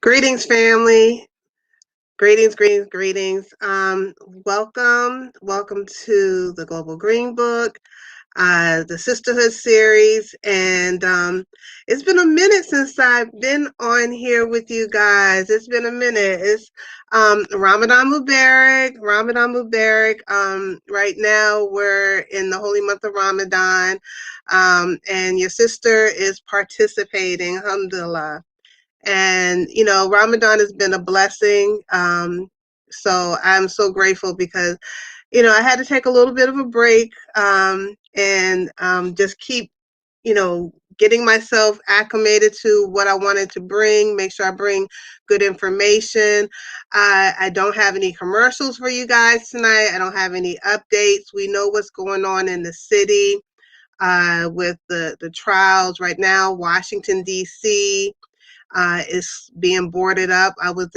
Greetings, family. Greetings. Welcome to the Global Green Book, the Sisterhood series, and it's been a minute since I've been on here with you guys. It's been a minute. It's Ramadan Mubarak. Right now we're in the holy month of Ramadan, and your sister is participating. Alhamdulillah. And Ramadan has been a blessing, so I'm so grateful because I had to take a little bit of a break, and just keep getting myself acclimated to what I wanted to bring, make sure I bring good information. I don't have any commercials for you guys tonight. I don't have any updates. We know what's going on in the city, with the trials right now. Washington, D.C. Is being boarded up. I was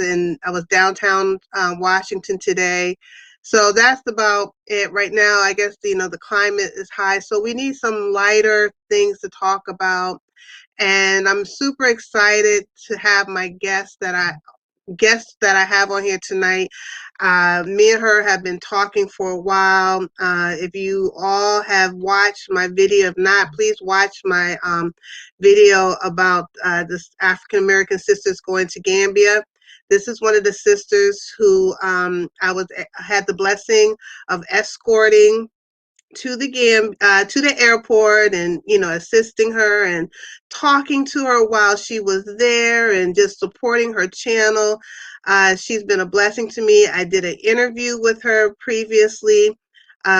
downtown Washington today. So that's about it right now. I guess the climate is high, so we need some lighter things to talk about. And I'm super excited to have my guest that I have on here tonight. Me and her have been talking for a while. If you all have watched my video, if not, please watch my video about this African American sisters going to Gambia. This is one of the sisters who had the blessing of escorting to the airport, and assisting her and talking to her while she was there and just supporting her channel. She's been a blessing to me. I did an interview with her previously,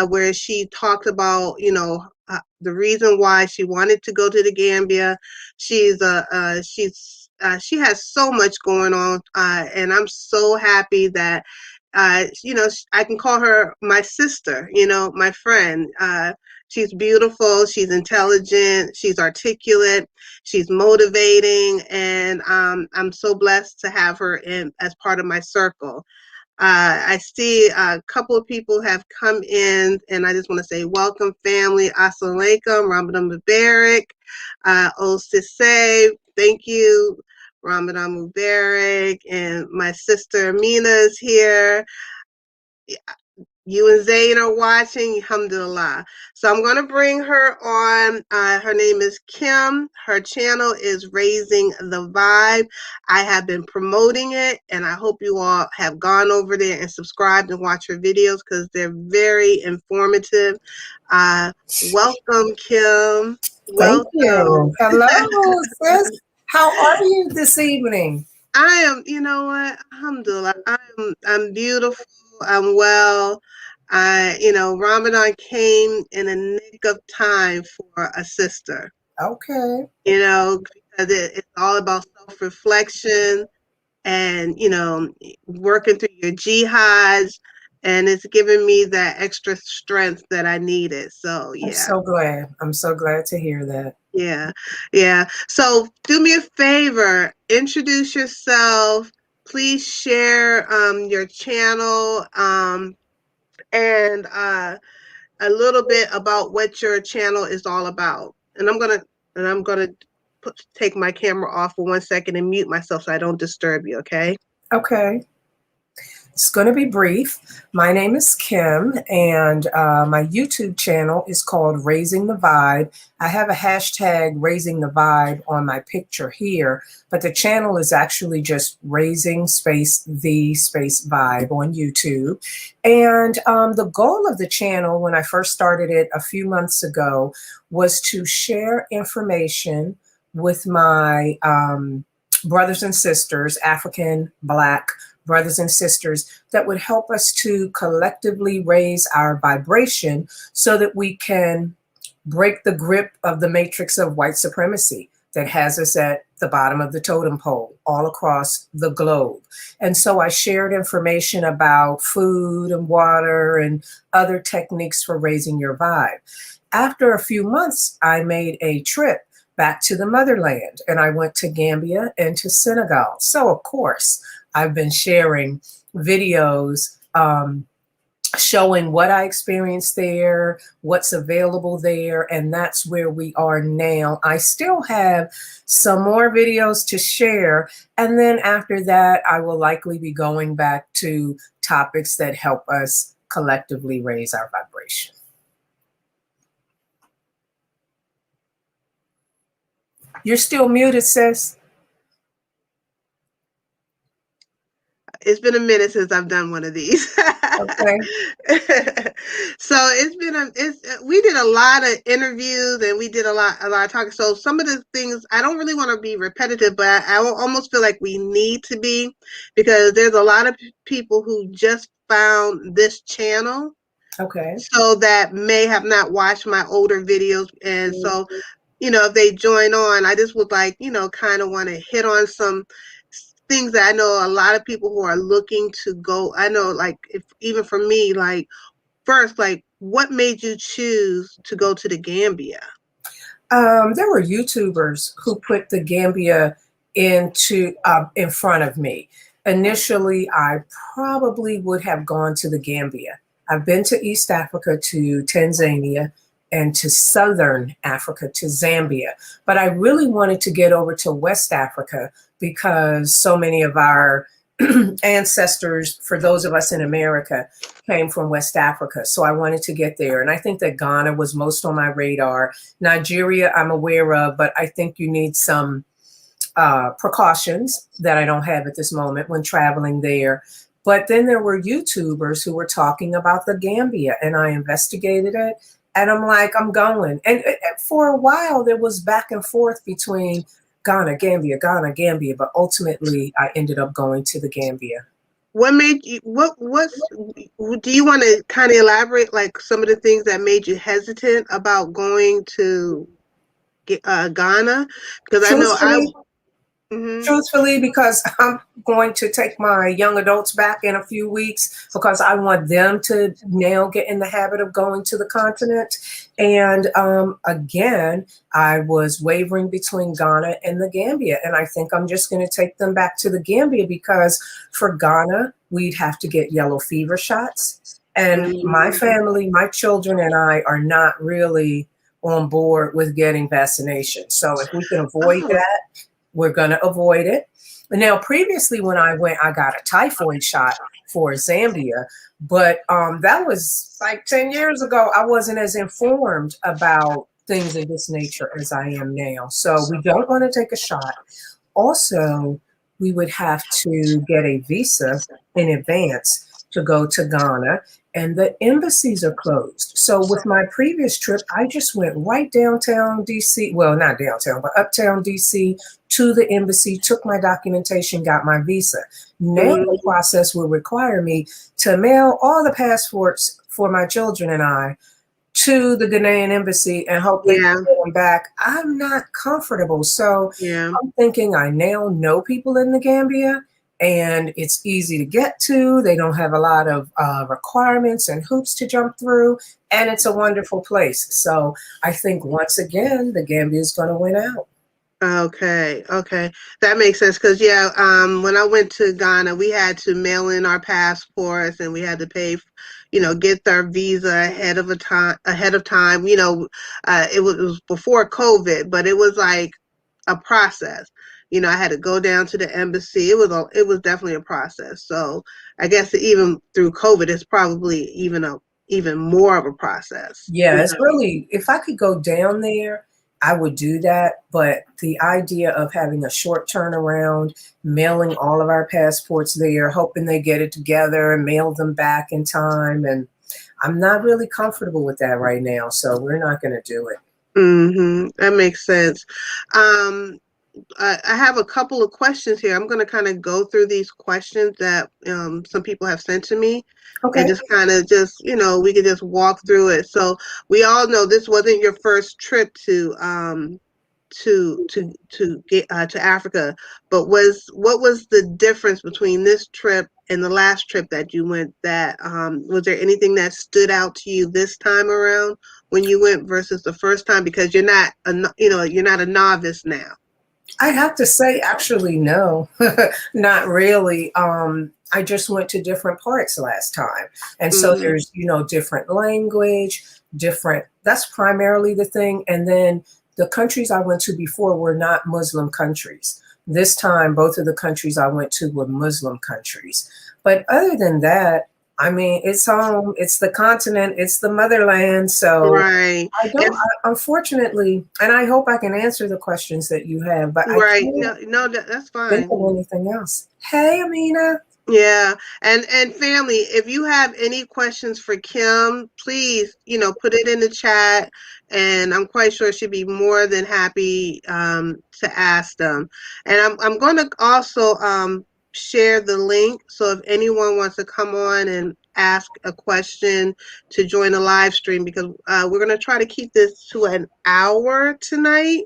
where she talked about the reason why she wanted to go to the Gambia. She has so much going on, and I'm so happy that I can call her my sister, my friend. She's beautiful, she's intelligent, she's articulate, she's motivating, and I'm so blessed to have her in as part of my circle. I see a couple of people have come in, and I just want to say welcome, family. Assalamu alaikum, Ramadan Mubarak. Sise, thank you. Ramadan Mubarak. And my sister Amina is here. You and Zayn are watching, alhamdulillah. So I'm going to bring her on. Her name is Kimm. Her channel is Raising the Vibe. I have been promoting it, and I hope you all have gone over there and subscribed and watched her videos because they're very informative. Welcome, Kimm. Thank Welcome. you. Hello, sis. How are you this evening? I am, you know what? Alhamdulillah. I'm beautiful. I'm well. Ramadan came in a nick of time for a sister. Okay. Because it's all about self-reflection and, working through your jihads, and it's given me that extra strength that I needed. So I'm yeah. so glad. I'm so glad to hear that. Yeah. So do me a favor, introduce yourself. Please share your channel, and a little bit about what your channel is all about. And I'm gonna take my camera off for 1 second and mute myself so I don't disturb you. Okay. Okay. It's going to be brief. My name is Kimm, and my YouTube channel is called Raising the Vibe. I have a hashtag Raising the Vibe on my picture here, but the channel is actually just Raising the Vibe on YouTube. And the goal of the channel when I first started it a few months ago was to share information with my brothers and sisters, African, Black brothers and sisters, that would help us to collectively raise our vibration so that we can break the grip of the matrix of white supremacy that has us at the bottom of the totem pole all across the globe. And so I shared information about food and water and other techniques for raising your vibe. After a few months, I made a trip back to the motherland, and I went to Gambia and to Senegal. So of course, I've been sharing videos showing what I experienced there, what's available there, and that's where we are now. I still have some more videos to share, and then after that, I will likely be going back to topics that help us collectively raise our vibration. You're still muted, sis. It's been a minute since I've done one of these. Okay. So we did a lot of interviews and we did a lot of talking. So some of the things I don't really want to be repetitive, but I almost feel like we need to be, because there's a lot of people who just found this channel. Okay. So that may have not watched my older videos. And so, if they join on, I just would like, kind of want to hit on some things that I know a lot of people who are looking to go. I know, like, if even for me, like, first, like, what made you choose to go to the Gambia? There were YouTubers who put the Gambia in front of me. Initially, I probably would have gone to the Gambia. I've been to East Africa, to Tanzania, and to Southern Africa, to Zambia. But I really wanted to get over to West Africa because so many of our ancestors, for those of us in America, came from West Africa. So I wanted to get there. And I think that Ghana was most on my radar. Nigeria, I'm aware of, but I think you need some precautions that I don't have at this moment when traveling there. But then there were YouTubers who were talking about the Gambia, and I investigated it. And I'm like, I'm going. And for a while, there was back and forth between Ghana, Gambia, Ghana, Gambia. But ultimately, I ended up going to the Gambia. What made you, do you want to kind of elaborate, like, some of the things that made you hesitant about going to Ghana? Because I know Truthfully, because I'm going to take my young adults back in a few weeks because I want them to now get in the habit of going to the continent. And again, I was wavering between Ghana and the Gambia. And I think I'm just going to take them back to the Gambia because for Ghana, we'd have to get yellow fever shots. And my family, my children and I are not really on board with getting vaccinations. So if we can avoid that, we're going to avoid it. Now, previously when I went, I got a typhoid shot for Zambia, but that was like 10 years ago. I wasn't as informed about things of this nature as I am now. So we don't want to take a shot. Also, we would have to get a visa in advance to go to Ghana, and the embassies are closed. So with my previous trip, I just went right downtown DC, well, not downtown, but uptown DC to the embassy, took my documentation, got my visa. Now the process will require me to mail all the passports for my children and I to the Ghanaian embassy and hope they can get them back. I'm not comfortable. So I'm thinking I now know people in the Gambia and it's easy to get to. They don't have a lot of requirements and hoops to jump through. And it's a wonderful place. So I think once again, the Gambia is going to win out. Okay, that makes sense. Because when I went to Ghana, we had to mail in our passports and we had to pay, get our visa ahead of time. It was before COVID, but it was like a process. I had to go down to the embassy. It was definitely a process. So I guess even through COVID, it's probably even more of a process. Yeah, it's really, if I could go down there, I would do that. But the idea of having a short turnaround, mailing all of our passports there, hoping they get it together and mail them back in time. And I'm not really comfortable with that right now. So we're not going to do it. That makes sense. I have a couple of questions here. I'm going to kind of go through these questions that some people have sent to me. Okay. And just kind of we could just walk through it. So we all know this wasn't your first trip to Africa, but what was the difference between this trip and the last trip that you went? That was there anything that stood out to you this time around when you went versus the first time? Because you're not a novice now. I have to say, actually, no, not really. I just went to different parts last time. And so Mm-hmm. there's, different language, different, that's primarily the thing. And then the countries I went to before were not Muslim countries. This time, both of the countries I went to were Muslim countries. But other than that, I mean, it's home, it's the continent, it's the motherland. So Right. I don't, And unfortunately, and I hope I can answer the questions that you have, but I right. can't No, no, that's think fine. of anything else. Hey, Amina. Yeah, and family, if you have any questions for Kimm, please, put it in the chat, and I'm quite sure she'd be more than happy to ask them. And I'm going to also share the link, so if anyone wants to come on and ask a question to join the live stream, because we're going to try to keep this to an hour tonight.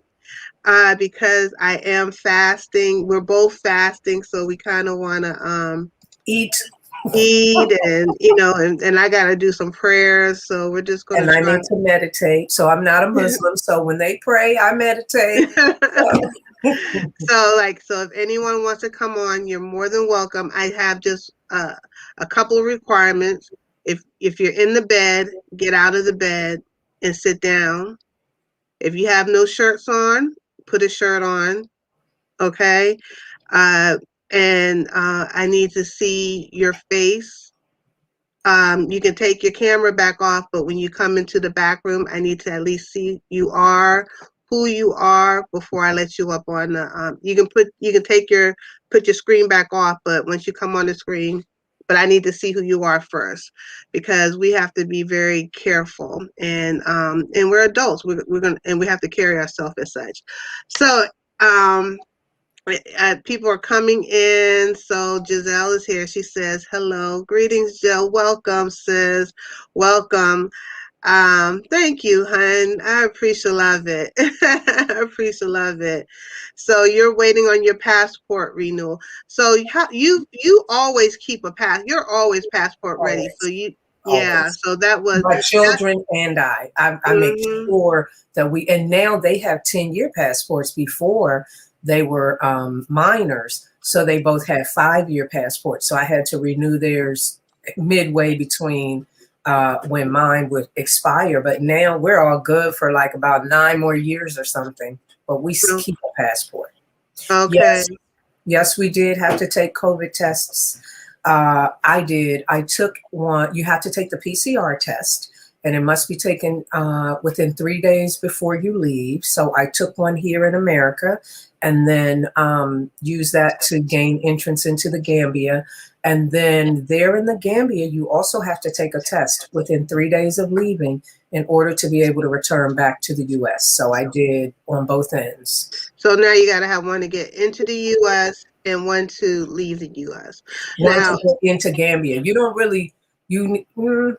Because I am fasting. We're both fasting, so we kind of want to Eat. eat and and I got to do some prayers, so we're just going to And I try. need to meditate. So I'm not a Muslim. So when they pray, I meditate. So if anyone wants to come on, you're more than welcome. I have just a couple of requirements. If you're in the bed, get out of the bed and sit down. If you have no shirts on, put a shirt on. Okay. uh, and I need to see your face. You can take your camera back off, but when you come into the back room, I need to at least see who you are before I let you up on the. You can put your screen back off, but once you come on the screen, but I need to see who you are first, because we have to be very careful, and we're adults. We're gonna and we have to carry ourselves as such. So um, people are coming in. So Giselle is here. She says, hello. Greetings, Jill. Welcome, sis. Welcome. Thank you, hun. I appreciate love it. I appreciate love it. So you're waiting on your passport renewal. So you always keep a you're always passport ready. So Always. yeah. Always. So My that. children and I make Mm-hmm. sure that and now they have 10-year passports. Before they were minors. So they both had 5-year passports. So I had to renew theirs midway between when mine would expire. But now we're all good for like about 9 more years or something. But we keep a passport. Okay. Yes, yes, we did have to take COVID tests. I did. I took one. You have to take the PCR test, and it must be taken within 3 days before you leave. So I took one here in America, and then used that to gain entrance into the Gambia. And then there in the Gambia, you also have to take a test within 3 days of leaving in order to be able to return back to the U.S. So I did on both ends. So now you got to have one to get into the U.S. and one to leave the U.S. One Now, to get into Gambia. You don't really,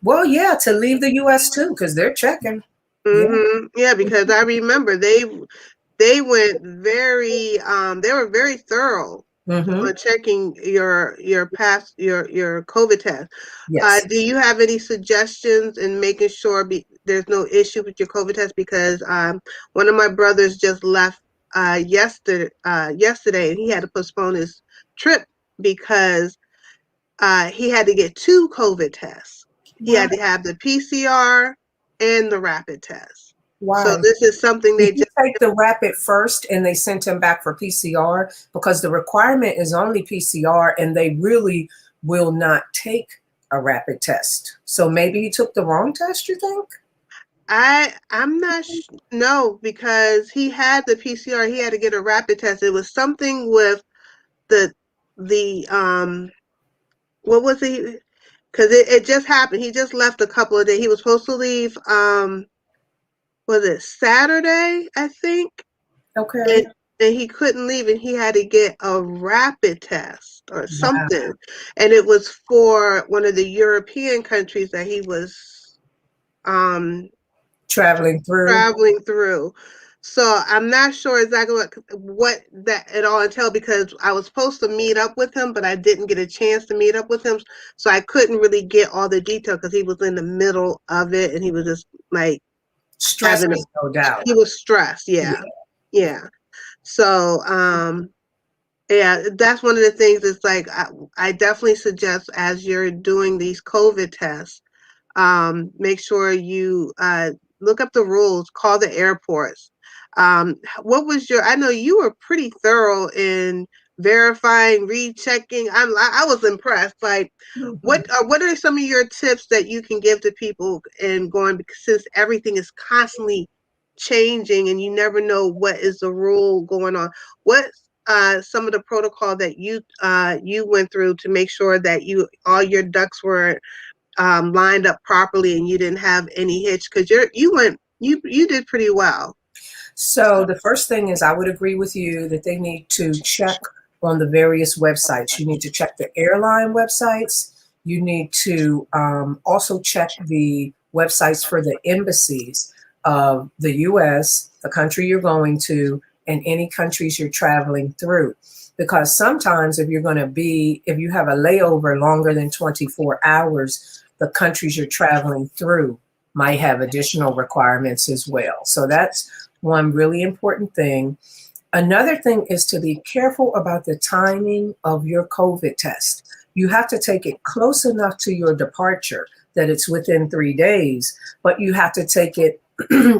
well, yeah, to leave the U.S. too, because they're checking. Yeah. yeah, because I remember they went they were very thorough Mm-hmm. on checking your COVID test. Yes. Do you have any suggestions in making sure there's no issue with your COVID test? Because one of my brothers just left yesterday, and he had to postpone his trip because he had to get two COVID tests. He Why? had to have the PCR and the rapid test. So Why? this is something Did they you just. take the rapid first and they sent him back for PCR? Because the requirement is only PCR and they really will not take a rapid test. So maybe he took the wrong test, you think? I'm not no, because he had the PCR. He had to get a rapid test. It was something with the what was it? Because it just happened. He just left a couple of days. He was supposed to leave. Was it Saturday? I think. Okay. And he couldn't leave, and he had to get a rapid test or Wow. something, and it was for one of the European countries that he was um Traveling through. traveling through. So I'm not sure exactly what that it all entailed, because I was supposed to meet up with him, but I didn't get a chance to meet up with him, so I couldn't really get all the detail because he was in the middle of it, and he was just like having a Stressing, no doubt. he was stressed. Yeah. Yeah, yeah. So Yeah, that's one of the things. It's like I definitely suggest as you're doing these COVID tests, make sure you look up the rules, call the airports. What was your? I know you were pretty thorough in verifying, rechecking. I was impressed. Like, Mhm. what are some of your tips that you can give to people in going, because since everything is constantly changing and you never know what is the rule going on? What some of the protocol that you went through to make sure that you all your ducks were lined up properly and you didn't have any hitch, because you did pretty well. So the first thing is I would agree with you that they need to check on the various websites. You need to check the airline websites. You need to also check the websites for the embassies of the US, the country you're going to, and any countries you're traveling through. Because sometimes if you have a layover longer than 24 hours, the countries you're traveling through might have additional requirements as well. So that's one really important thing. Another thing is to be careful about the timing of your COVID test. You have to take it close enough to your departure that it's within 3 days, but you have to take it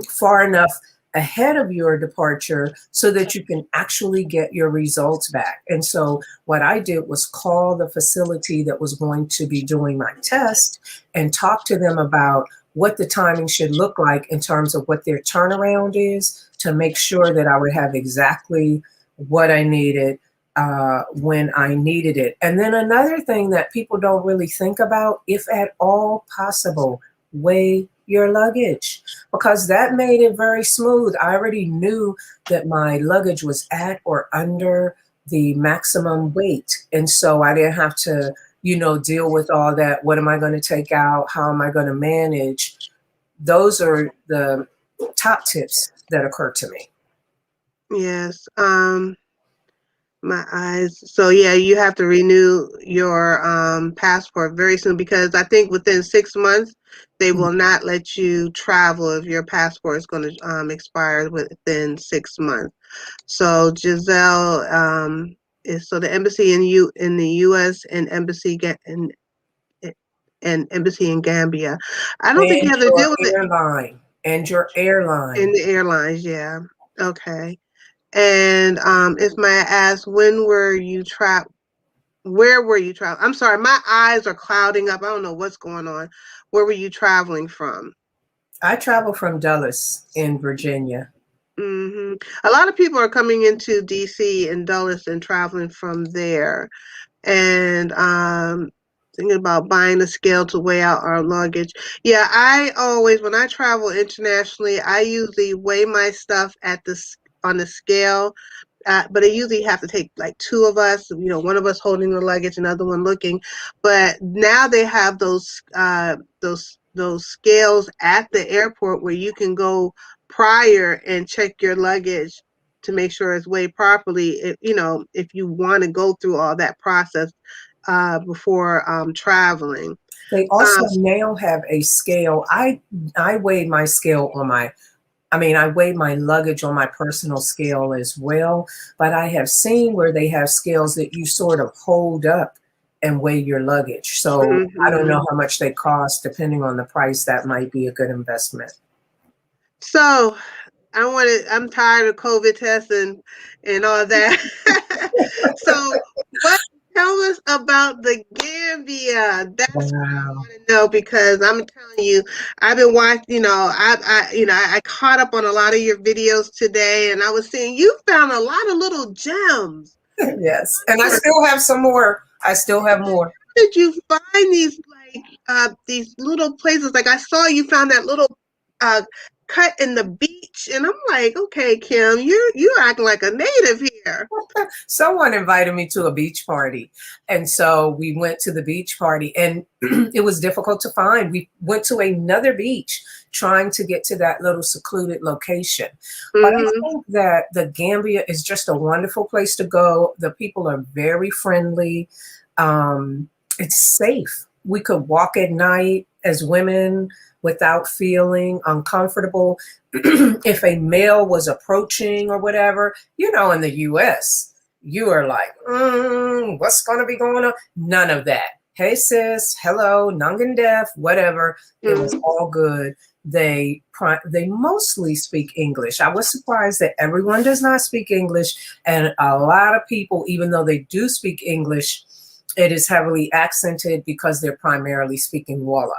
far enough ahead of your departure so that you can actually get your results back. And so what I did was call the facility that was going to be doing my test and talk to them about what the timing should look like in terms of what their turnaround is to make sure that I would have exactly what I needed when I needed it. And then another thing that people don't really think about, if at all possible, weigh your luggage, because that made it very smooth. I already knew that my luggage was at or under the maximum weight. And so I didn't have to, deal with all that. What am I going to take out? How am I going to manage? Those are the top tips that occur to me. Yes. My eyes. So yeah, you have to renew your passport very soon, because I think within 6 months they will not let you travel if your passport is going to expire within 6 months. So Giselle, is so the embassy in the U.S. and embassy in Gambia. I don't think you And have to your deal with it airline. And your in airline. the airlines. Yeah. Okay. And if my ask, where were you traveling? I'm sorry, my eyes are clouding up. I don't know what's going on. Where were you traveling from? I travel from Dulles in Virginia. A lot of people are coming into DC and Dulles and traveling from there. And thinking about buying a scale to weigh out our luggage. Yeah, I always, when I travel internationally, I usually weigh my stuff on the scale. But I usually have to take like two of us, one of us holding the luggage, another one looking. But now they have those scales at the airport where you can go prior and check your luggage to make sure it's weighed properly. If you want to go through all that process before traveling. They Uh, also now have a scale. I weighed my scale on my I weigh my luggage on my personal scale as well, but I have seen where they have scales that you sort of hold up and weigh your luggage. So I don't know mhm. how much they cost. Depending on the price, that might be a good investment. So I'm tired of COVID testing and all that. So what tell us about the Gambia? That's what I Wow. want to know, because I'm telling you, I've been watching, I caught up on a lot of your videos today, and I was seeing you found a lot of little gems. Yes. And I still have some more. I still have more. Did you find these little places? Like, I saw you found that little uh cut in the beach, and I'm like, okay, Kimm, you're acting like a native here. Someone invited me to a beach party. And so we went to the beach party, and it was difficult to find. We went to another beach trying to get to that little secluded location. But I Hmm. think that the Gambia is just a wonderful place to go. The people are very friendly. It's safe. We could walk at night as women without feeling uncomfortable. If a male was approaching or whatever, in the US, you are like, what's going to be going on? None of that. Hey, sis, hello, Nungan Deaf, whatever. It was Mm. all good. They mostly speak English. I was surprised that everyone does not speak English, and a lot of people, even though they do speak English, it is heavily accented because they're primarily speaking Wolof.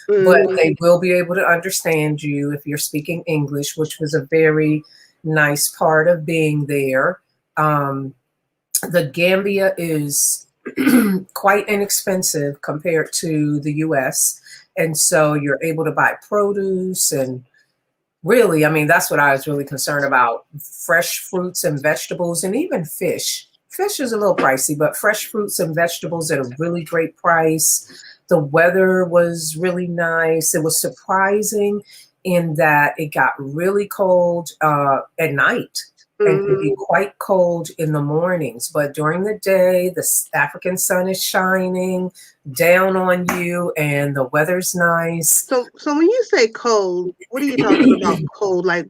But Mm. they will be able to understand you if you're speaking English, which was a very nice part of being there. The Gambia is quite inexpensive compared to the US. And so you're able to buy produce and really, I mean, that's what I was really concerned about. Fresh fruits and vegetables and even fish. Fish is a little pricey, but fresh fruits and vegetables at a really great price. The weather was really nice. It was surprising in that it got really cold at night and could be Mm. quite cold in the mornings. But during the day, the African sun is shining down on you and the weather's nice. So when you say cold, what are you talking about? Cold, like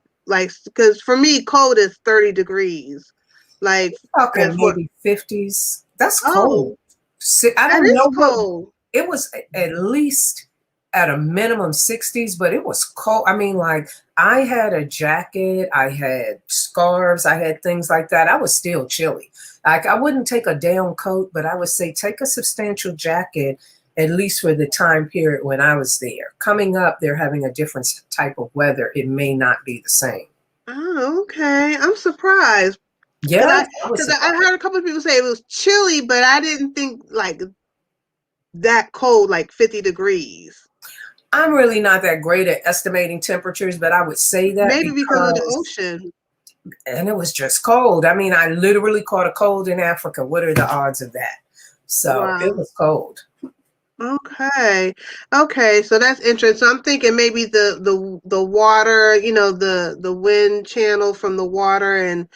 because for me, cold is 30 degrees. Like Talking for maybe 50s. That's cold. oh, I that don't is know what cold. it was at least at a minimum 60s, but it was cold. I mean, like I had a jacket, I had scarves, I had things like that. I was still chilly. Like I wouldn't take a down coat, but I would say take a substantial jacket, at least for the time period when I was there. Coming up, they're having a different type of weather. It may not be the same. Oh, okay. I'm surprised because Yes, I was I surprised. heard a couple of people say it was chilly, but I didn't think like that cold, like 50 degrees. I'm really not that great at estimating temperatures, but I would say that Maybe because of the because, ocean. and it was just cold. I mean, I literally caught a cold in Africa. What are the odds of that? So it Wow. was cold. Okay. Okay. So that's interesting. So I'm thinking maybe the water, the wind channel from the water and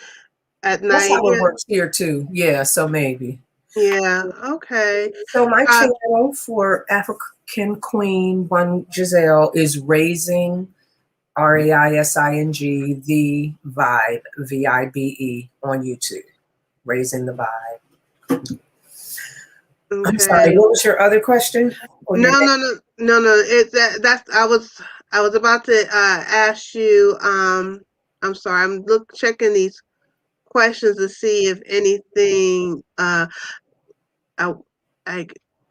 at That's night. how it Yeah. works here too. Yeah, so maybe. Yeah. Okay. So my Uh, channel for African Queen One Giselle is Raising Raising the Vibe Vibe on YouTube. Raising the Vibe. I'm sorry. okay. What was your other question or your No, next? no, no, no, no. That's I was about to ask you. I'm sorry. I'm checking these questions to see if anything. I, I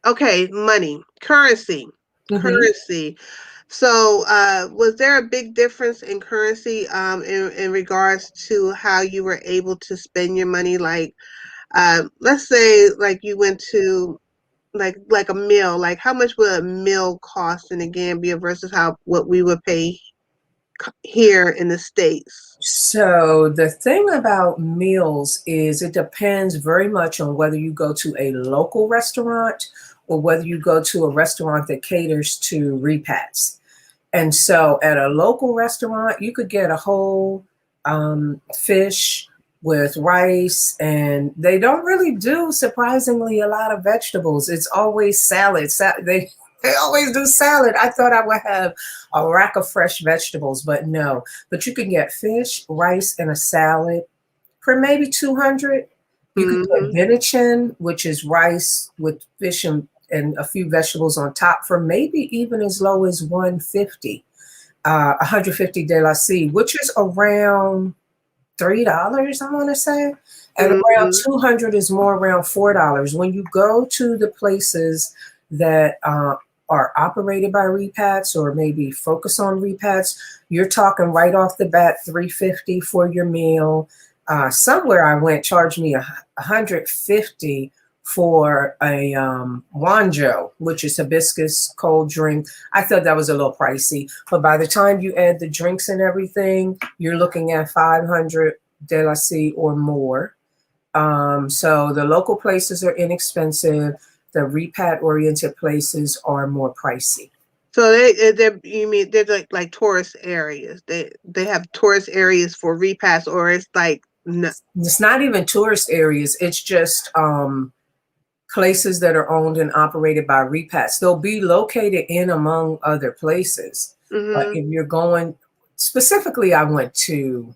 okay. Money, currency, Mm-hmm. currency. So, was there a big difference in currency in regards to how you were able to spend your money? Like, let's say, like you went to like a meal. Like, how much would a meal cost in the Gambia versus how what we would pay here in the States? So the thing about meals is it depends very much on whether you go to a local restaurant or whether you go to a restaurant that caters to repats. And so at a local restaurant, you could get a whole fish with rice, and they don't really do surprisingly a lot of vegetables. It's always salad. They always do salad. I thought I would have a rack of fresh vegetables, but no. But you can get fish, rice, and a salad for maybe 200. You could get Mm-hmm. Benachin, which is rice with fish and a few vegetables on top for maybe even as low as 150, 150 de la C, which is around $3, I want to say. And around Mm-hmm. 200 is more around $4. When you go to the places that are operated by repats or maybe focus on repats, you're talking right off the bat 350 for your meal. Somewhere I went charged me 150 for a wanjo, which is hibiscus cold drink. I thought that was a little pricey, but by the time you add the drinks and everything, you're looking at 500 de la C or more. So the local places are inexpensive. The repat oriented places are more pricey. So they you mean they're like tourist areas? They have tourist areas for repast, or it's like no. It's not even tourist areas. It's just places that are owned and operated by repats. They'll be located in among other places. But Mm-hmm. if you're going specifically, I went to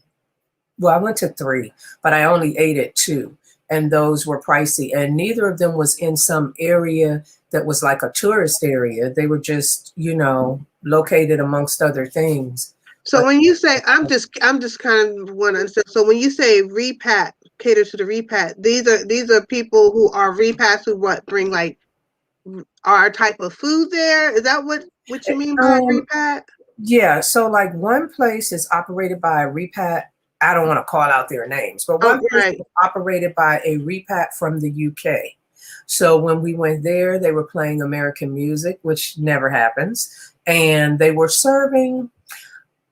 3, but I only ate at 2. and those were pricey. And neither of them was in some area that was like a tourist area. They were just, located amongst other things. So But when you say, I'm just kind of want to understand. So when you say repat, cater to the repat, these are people who are repats who bring like our type of food there. Is that what you mean by repat? yeah, so like one place is operated by a repat. I don't want to call out their names, but Oh, one place right. is operated by a repat from the UK. So when we went there, they were playing American music, which never happens, and they were serving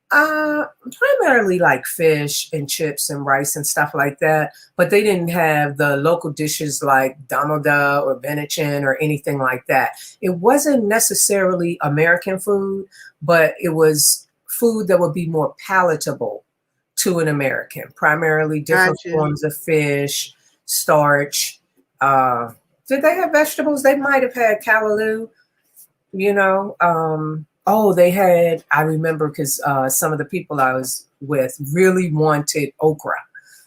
primarily like fish and chips and rice and stuff like that. But they didn't have the local dishes like damada or benichin or anything like that. It wasn't necessarily American food, but it was food that would be more palatable to an American, primarily different Gotcha. forms of fish, starch. Did they have vegetables? They might have had callaloo, you know. They had, I remember because some of the people I was with really wanted okra.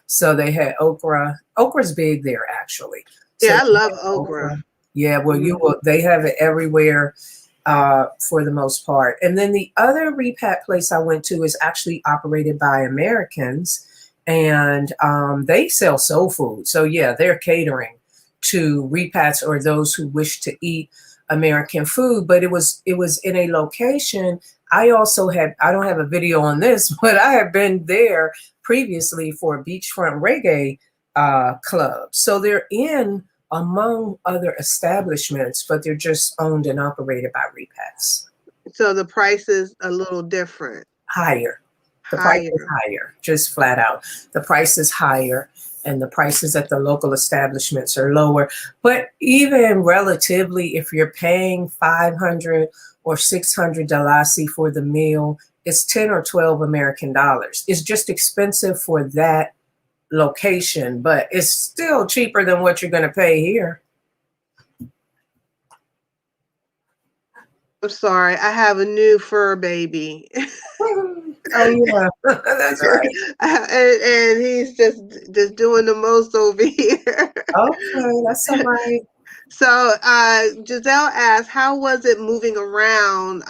So they had okra. Okra's big there, actually. So Yeah, I they love had okra. okra. Yeah, well, they have it everywhere for the most part. And then the other repat place I went to is actually operated by Americans, and they sell soul food. So yeah, they're catering to repats or those who wish to eat American food. But it was in a location. I don't have a video on this, but I have been there previously for a beachfront reggae club. So they're in among other establishments, but they're just owned and operated by repats. So the price is a little different. Higher. The price is Higher. higher, just flat out. The price is higher, and the prices at the local establishments are lower. But even relatively, if you're paying 500 or 600 dalasi for the meal, it's 10 or 12 American dollars. It's just expensive for that location, but it's still cheaper than what you're going to pay here. I'm sorry, I have a new fur baby. Oh yeah, that's right. and he's just doing the most over here. Okay, that's all right. So Giselle asked, how was it moving around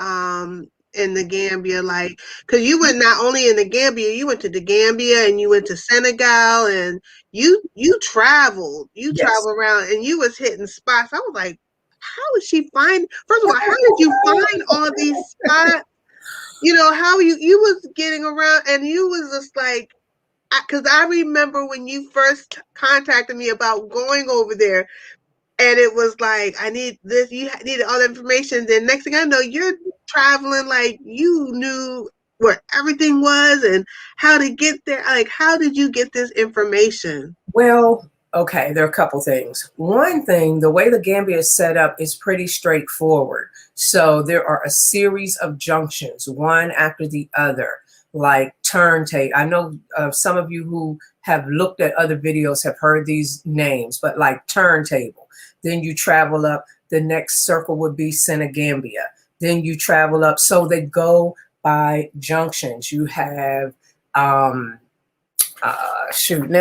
in the Gambia? Like, because you went not only in the Gambia, you went to the Gambia and you went to Senegal, and you traveled, Yes. around, and you was hitting spots. I was like, how did she find? First of all, how did you find all these spots? You know how you was getting around, and you was just like, because I remember when you first contacted me about going over there, and it was like, I need this, you needed all the information. Then next thing I know, you're traveling like you knew where everything was and how to get there. Like, how did you get this information? Well, okay, there are a couple things. One thing, the way the Gambia is set up is pretty straightforward. So there are a series of junctions, one after the other, like turntable. I know some of you who have looked at other videos have heard these names, but like turntable. Then you travel up, the next circle would be Senegambia. Then you travel up. So they go by junctions. You have now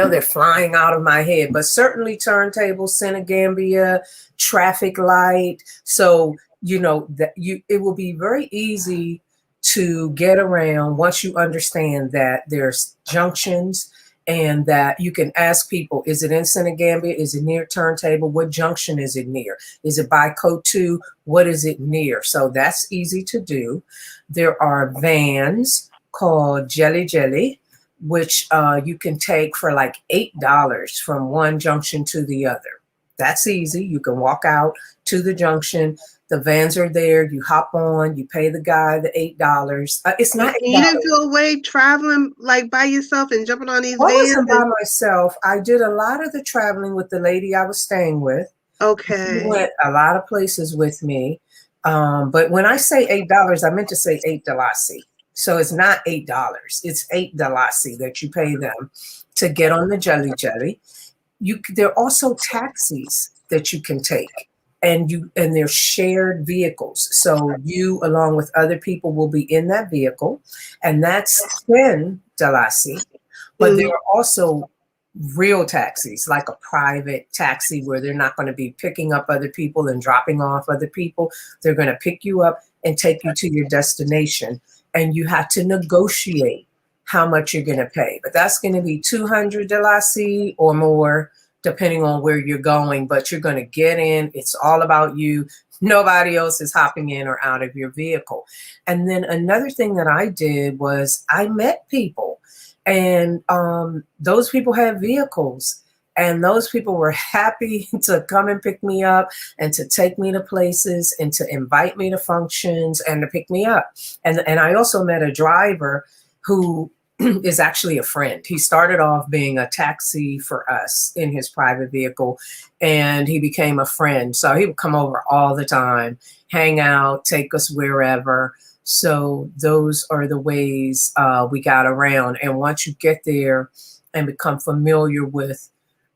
they're flying out of my head, but certainly turntable, Senegambia, traffic light. So it will be very easy to get around once you understand that there's junctions, and that you can ask people, is it in Senegambia? Is it near turntable? What junction is it near? Is it by Kotu? What is it near? So that's easy to do. There are vans called Jelly Jelly, which you can take for like $8 from one junction to the other. That's easy. You can walk out to the junction. The vans are there. You hop on. You pay the guy the $8. It's not $8. You didn't feel away traveling like by yourself and jumping on these I vans? wasn't by myself. I did a lot of the traveling with the lady I was staying with. She Okay. went a lot of places with me. But when I say $8, I meant to say $8. So it's not $8. It's $8 that you pay them to get on the Jelly Jelly. There are also taxis that you can take, and they're shared vehicles. So you, along with other people, will be in that vehicle, and that's $10. But there are also real taxis, like a private taxi where they're not going to be picking up other people and dropping off other people. They're going to pick you up and take you to your destination. And you have to negotiate how much you're going to pay. But that's going to be 200 de la C or more, depending on where you're going. But you're going to get in. It's all about you. Nobody else is hopping in or out of your vehicle. And then another thing that I did was I met people, and those people had vehicles, and those people were happy to come and pick me up and to take me to places and to invite me to functions and to pick me up. And I also met a driver who is actually a friend. He started off being a taxi for us in his private vehicle, and he became a friend. So he would come over all the time, hang out, take us wherever. So those are the ways we got around. And once you get there and become familiar with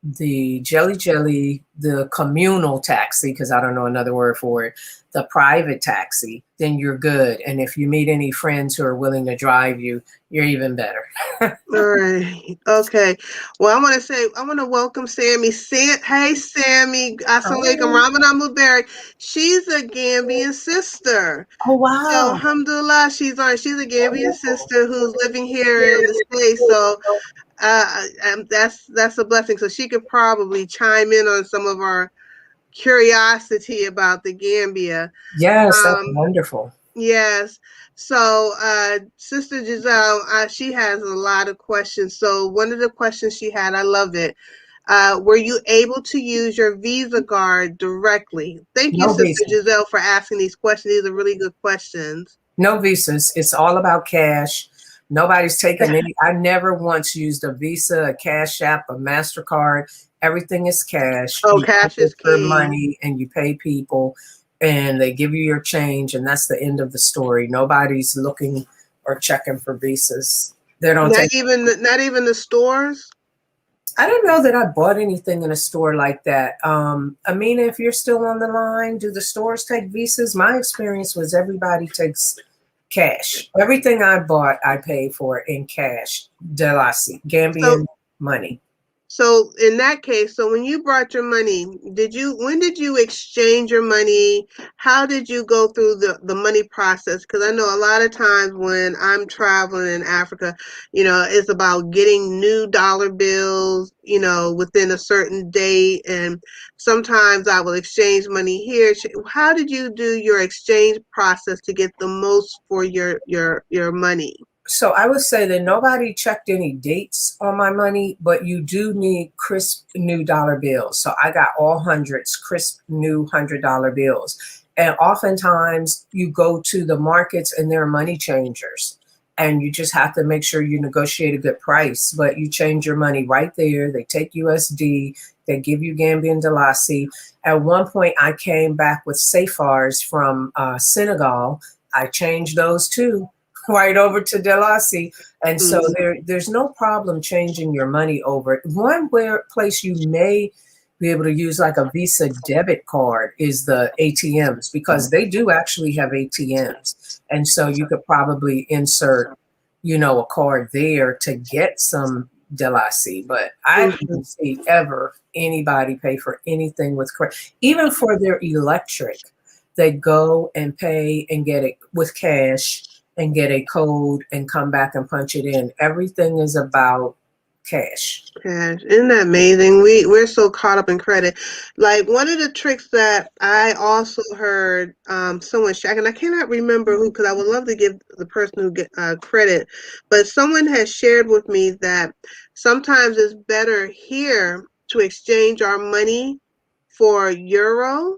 the jelly, the communal taxi, because I don't know another word for it, the private taxi, then you're good. And if you meet any friends who are willing to drive you, you're even better. All right. Okay. Well, I want to welcome Sammy. Hey, Sammy. Assalamualaikum. Oh, Ramadan Mubarak. She's a Gambian sister. oh So, wow. alhamdulillah, she's a Gambian sister who's living here in the States. So, that's a blessing. So she could probably chime in on some of our curiosity about the Gambia. Yes, that's Um, wonderful. yes. So, Sister Giselle, she has a lot of questions. So, one of the questions she had, I love it. Were you able to use your Visa card directly? Thank you, No Sister visa. Giselle, for asking these questions. These are really good questions. No visas. It's all about cash. Nobody's taking any. I never once used a Visa, a Cash App, a MasterCard. Everything is cash. Oh, You cash is transfer king. money and you pay people and they give you your change, and that's the end of the story. Nobody's looking or checking for visas. They don't take. Not even the stores. I don't know that I bought anything in a store like that. Amina, if you're still on the line, do the stores take visas? My experience was everybody takes cash. Everything I bought, I paid for in cash. Delasi, So Gambian money. So in that case, so when you brought your money, when did you exchange your money? How did you go through the money process? Because I know a lot of times when I'm traveling in Africa, it's about getting new dollar bills, within a certain date. And sometimes I will exchange money here. How did you do your exchange process to get the most for your money? So I would say that nobody checked any dates on my money, but you do need crisp new dollar bills. So I got all hundreds, crisp new $100 bills. And oftentimes you go to the markets and there are money changers. And you just have to make sure you negotiate a good price. But you change your money right there. They take USD, they give you Gambian Dalasi. At one point, I came back with Safars from Senegal. I changed those too right over to Delasi. And so Mm. there's no problem changing your money over. One place you may be able to use like a Visa debit card is the ATMs, because they do actually have ATMs. And so you could probably insert, a card there to get some Delasi. But I Mhm. didn't see ever anybody pay for anything with credit, even for their electric. They go and pay and get it with cash and get a code and come back and punch it in. Everything is about cash. Gosh, isn't that amazing? We're so caught up in credit. Like one of the tricks that I also heard someone share, and I cannot remember who, because I would love to give the person who get credit, but someone has shared with me that sometimes it's better here to exchange our money for euro,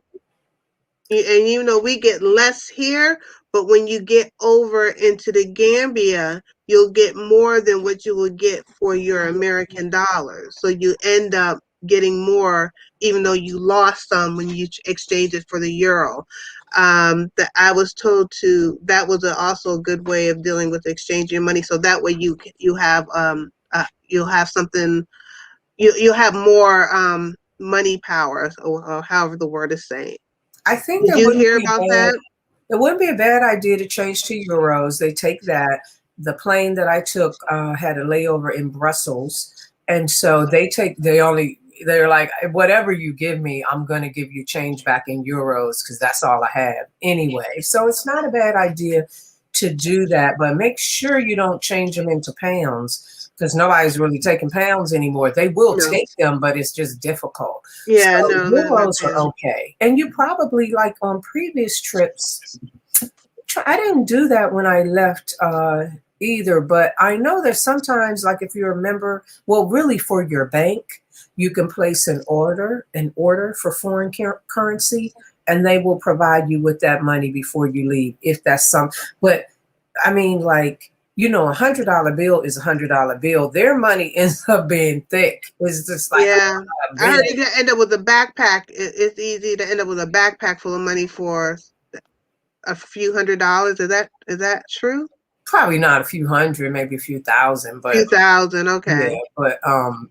and we get less here, but when you get over into the Gambia, you'll get more than what you would get for your American dollars. So you end up getting more, even though you lost some when you exchange it for the euro. That I was told that was also a good way of dealing with exchanging money. So that way you have you'll have something, you have more money power, or however the word is saying. I think Did it you wouldn't hear be about bad. that? It wouldn't be a bad idea to change to euros. They take that. The plane that I took had a layover in Brussels, And so they're like, whatever you give me, I'm going to give you change back in euros because that's all I have anyway. So it's not a bad idea to do that, but make sure you don't change them into pounds because nobody's really taking pounds anymore. They will No. take them, but it's just difficult. Yeah, So no, that euros are is. okay. And you probably, like on previous trips, I didn't do that when I left either, but I know that sometimes, like if you're a member, well, really for your bank, you can place an order for foreign currency, and they will provide you with that money before you leave, if that's some. But I mean, like, $100 bill is $100 bill. Their money ends up being thick. It's just like Yeah. a I heard big. you can end up with a backpack. It's easy to end up with a backpack full of money for a few $100s. Is that true? Probably not a few hundred, maybe a few thousand, Few but thousand, yeah, okay. but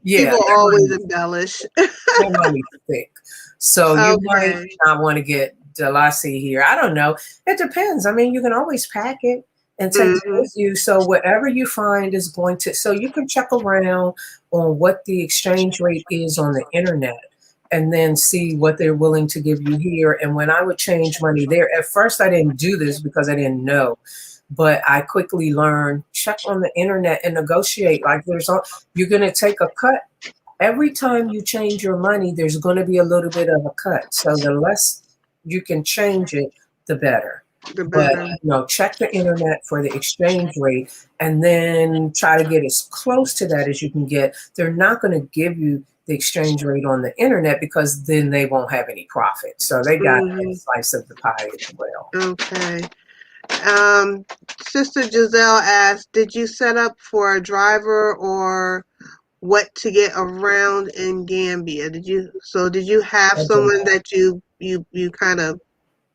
yeah, People their always money embellish. their money's thick. So you might Okay. not want to get Delassie here. I don't know. It depends. I mean, you can always pack it and take it Hmm. with you. So whatever you find is going to, so you can check around on what the exchange rate is on the internet and then see what they're willing to give you here. And when I would change money there, at first I didn't do this because I didn't know. But I quickly learned, check on the internet and negotiate. Like you're going to take a cut every time you change your money, there's going to be a little bit of a cut. So the less you can change it, the better. The But better. check the internet for the exchange rate and then try to get as close to that as you can get. They're not going to give you the exchange rate on the internet because then they won't have any profit. So they got a Hmm. slice of the pie as well. Okay. Um, Sister Giselle asked, "Did you set up for a driver or what to get around in Gambia? Did you have I did someone that you kind of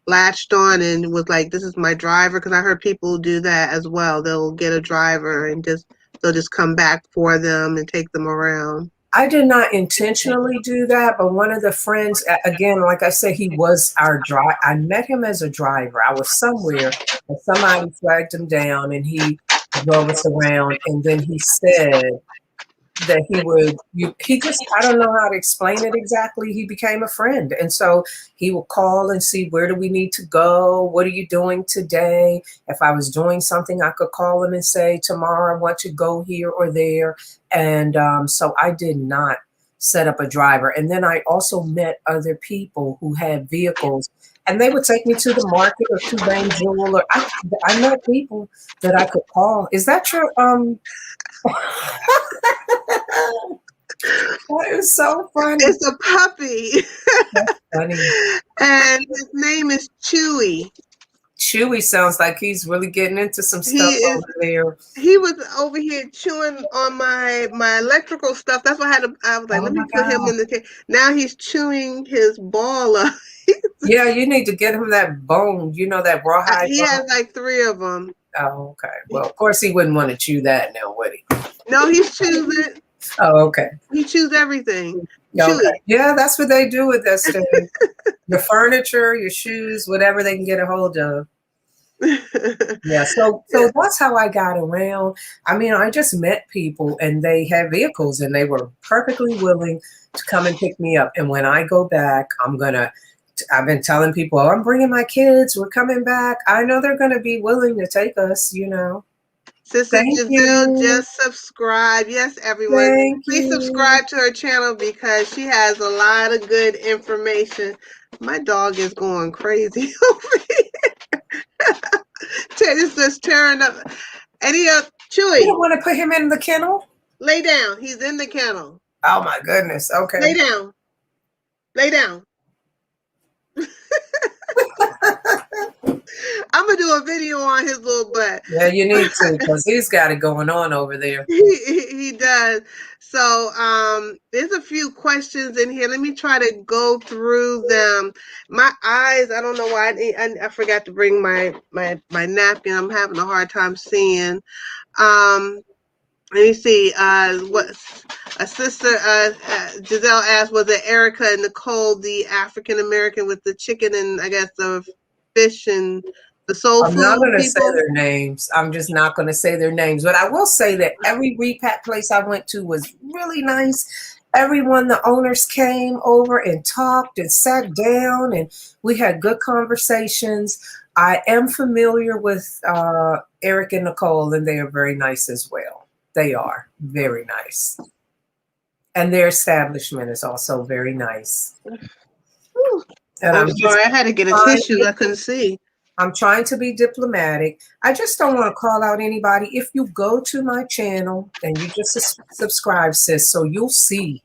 latched on and was like, this is my driver? Because I heard people do that as well. They'll get a driver and they'll just come back for them and take them around." I did not intentionally do that, but one of the friends, again, like I said, he was our driver. I met him as a driver. I was somewhere and somebody flagged him down and he drove us around. And then he said that he just, I don't know how to explain it exactly. He became a friend. And so he would call and see, where do we need to go? What are you doing today? If I was doing something, I could call him and say, tomorrow I want to go here or there. And so I did not set up a driver. And then I also met other people who had vehicles and they would take me to the market or to Banjul, or I met people that I could call. Is that your That is so funny. It's a puppy, That's funny. and his name is Chewy. Chewy sounds like he's really getting into some He stuff is. over there. He was over here chewing on my electrical stuff. That's why I was like, Oh let me my put him God. in the cage. Now he's chewing his ball up. Yeah, you need to get him that bone, that rawhide He has bone. like three of them. Oh, okay. Well, of course he wouldn't want to chew that now, would he? No, he's chews it. Oh, okay. He chews everything. Okay. Chewy. Yeah, that's what they do with that stuff. Your furniture, your shoes, whatever they can get a hold of. Yeah, so that's how I got around. I mean, I just met people and they had vehicles and they were perfectly willing to come and pick me up. And when I go back, I've been telling people, oh, I'm bringing my kids, we're coming back. I know they're gonna be willing to take us. Sister Thank Giselle you. just subscribe. Yes, everyone. Thank Please you. subscribe to her channel because she has a lot of good information. My dog is going crazy over here. It's just tearing up. Eddie up. You Chewy, don't want to put him in the kennel? lay down. He's in the kennel. Oh my goodness. Lay Okay. down. Lay down. I'm gonna do a video on his little butt. Yeah, you need to, because he's got it going on over there. He does. So there's a few questions in here. Let me try to go through them. My eyes, I don't know why I forgot to bring my napkin. I'm having a hard time seeing. Let me see. What a sister Giselle asked, was it Erica and Nicole, the African American with the chicken and I guess the fish and The soul I'm not food going to say people? their names. I'm just not going to say their names. But I will say that every repat place I went to was really nice. Everyone, the owners came over and talked and sat down, and we had good conversations. I am familiar with Eric and Nicole, and they are very nice as well. They are very nice. And their establishment is also very nice. Whew. And I'm I'm just sorry, I had to get a trying tissue. I couldn't see. I'm trying to be diplomatic. I just don't want to call out anybody. If you go to my channel and you just subscribe, sis, so you'll see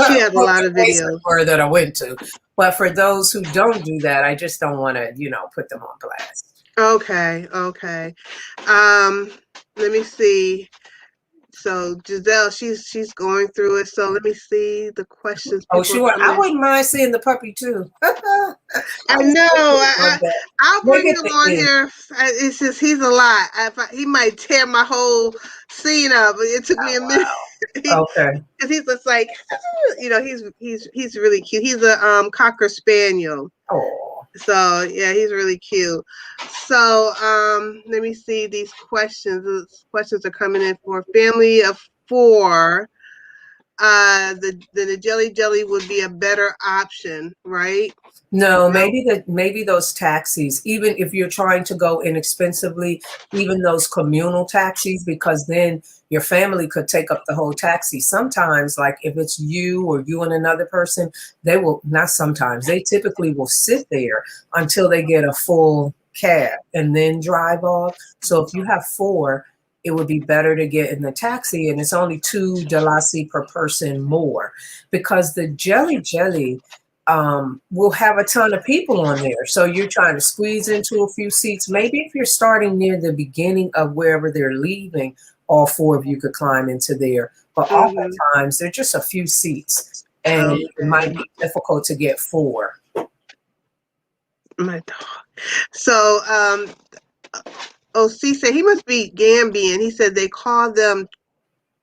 She has a what lot the of places videos. were that I went to. But for those who don't do that, I just don't want to, put them on blast. Okay, okay. Um, let me see. So Giselle, she's going through it. So let me see the questions Oh, people are sure. I coming. wouldn't mind seeing the puppy too. I I was know. thinking about that. I'll Maybe bring at him the on end. here. It's just he's a lot. He might tear my whole scene up. It took me a minute. Okay. Because he's just like, he's really cute. He's a cocker spaniel. Oh. So yeah, he's really cute. So let me see these questions. These questions are coming in for a family of 4. The jelly would be a better option, right? No, No. maybe those taxis, even if you're trying to go inexpensively, even those communal taxis, because then your family could take up the whole taxi. Sometimes, like if it's you or you and another person, they will not sometimes, they typically will sit there until they get a full cab and then drive off. So if you have 4, it would be better to get in the taxi, and it's only $2 per person more because the jelly will have a ton of people on there. So you're trying to squeeze into a few seats. Maybe if you're starting near the beginning of wherever they're leaving, all 4 of you could climb into there. But oftentimes they're just a few seats, and Okay. it might be difficult to get 4. My dog. So OC said he must be Gambian. He said they call them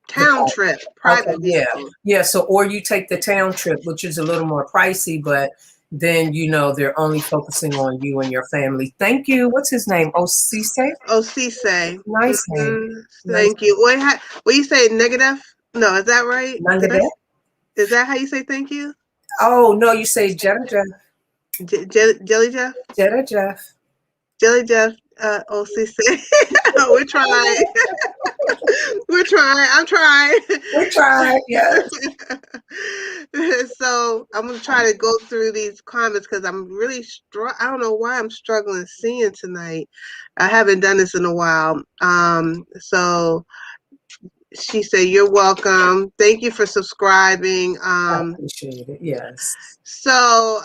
town trip, Okay, private yeah. vehicles. Yeah, so or you take the town trip, which is a little more pricey, but then they're only focusing on you and your family. Thank you. What's his name? Osise? OC say. Nice name. Nice Thank you. What you say? Negative? No, is that right? name. Is that how you say thank you? Oh no, you say Jetta Jeff. Jelly Jeff? Jetta Jeff. Jelly Jeff, OC say. We're trying. We're trying. I'm trying. We tried, yes. So I'm gonna try to go through these comments because I'm really I don't know why I'm struggling seeing tonight. I haven't done this in a while. So she said, "You're welcome. Thank you for subscribing." I appreciate it. Yes. So,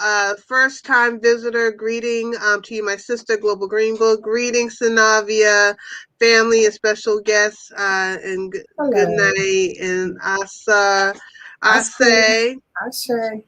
first time visitor, greeting to you, my sister, Global Green Book. Greetings, Sanavia, family, and special guests, and good Hello. night. And Asa, I I say. say.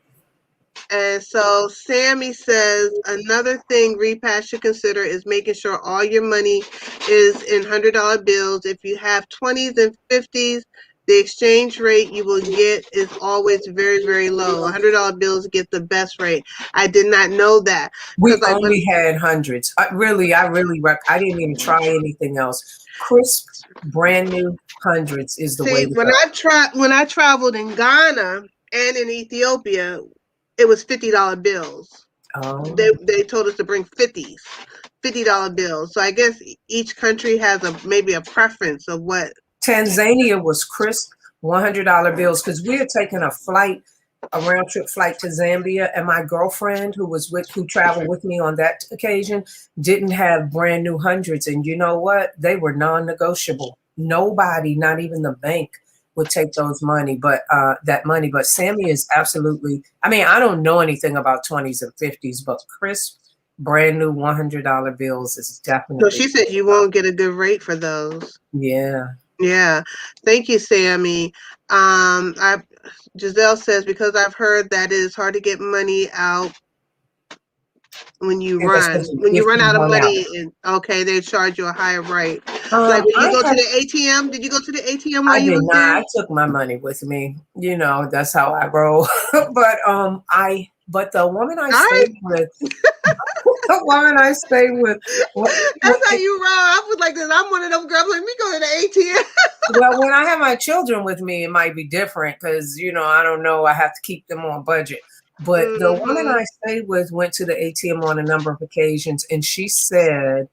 And so Sammy says another thing Repass should consider is making sure all your money is in $100 bills. If you have 20s and 50s, the exchange rate you will get is always very, very low. $100 bills get the best rate. I did not know that We because only had hundreds. I didn't even try anything else. Crisp, brand new hundreds is the way see to go. when I traveled in Ghana and in Ethiopia, it was $50 bills. Oh. They told us to bring 50s. $50 bills. So I guess each country has maybe a preference of what. Tanzania was crisp $100 bills because we had taken a round trip flight to Zambia, and my girlfriend who traveled with me on that occasion didn't have brand new hundreds. And you know what? They were non-negotiable. Nobody, not even the bank, would take that money. But Sammy is absolutely, I don't know anything about 20s and 50s, but crisp, brand new $100 bills is So definitely. she said you won't get a good rate for those. Yeah. Yeah. Thank you, Sammy. Giselle says, because I've heard that it is hard to get money out when you run. When If you run you out of run out. money, okay, they charge you a higher rate. Like when you go to the ATM, did you go to the ATM while I you did was not. there? I took my money with me. That's how I roll. But the woman I All right. stayed with, The woman I stay with, That's how you roll. I was like this. I'm one of them girls. Let me go to the ATM. well, when I have my children with me, it might be different because, I don't know, I have to keep them on budget. But the woman Mm-hmm. I stayed with went to the ATM on a number of occasions, and she said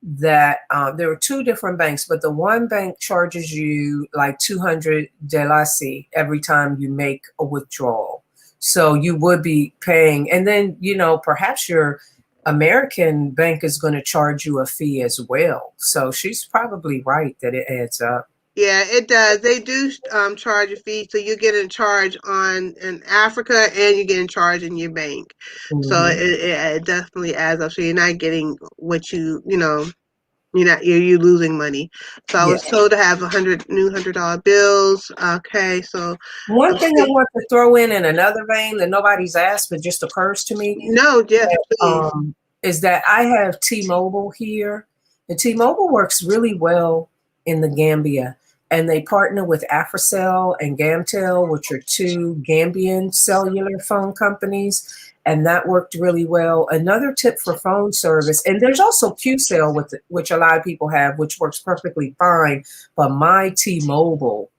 that there are two different banks, but the one bank charges you like 200 delasi every time you make a withdrawal. So you would be paying, and then, perhaps your American bank is going to charge you a fee as well. So she's probably right that it adds up. Yeah, it does. They do charge a fee, so you get in charge on in Africa, and you get in charge in your bank. So Mhm. it definitely adds up. So you're not getting what you're losing money. So I Yeah. was told to have 100 new $100 bills. Okay, so One I'm thing I want to throw in another vein that nobody's asked, but just occurs to me, no, yes, that, please. is that I have T-Mobile here, and T-Mobile works really well in the Gambia, and they partner with Africell and Gamtel, which are two Gambian cellular phone companies, and that worked really well. Another tip for phone service, and there's also QCell, which a lot of people have, which works perfectly fine, but my T-Mobile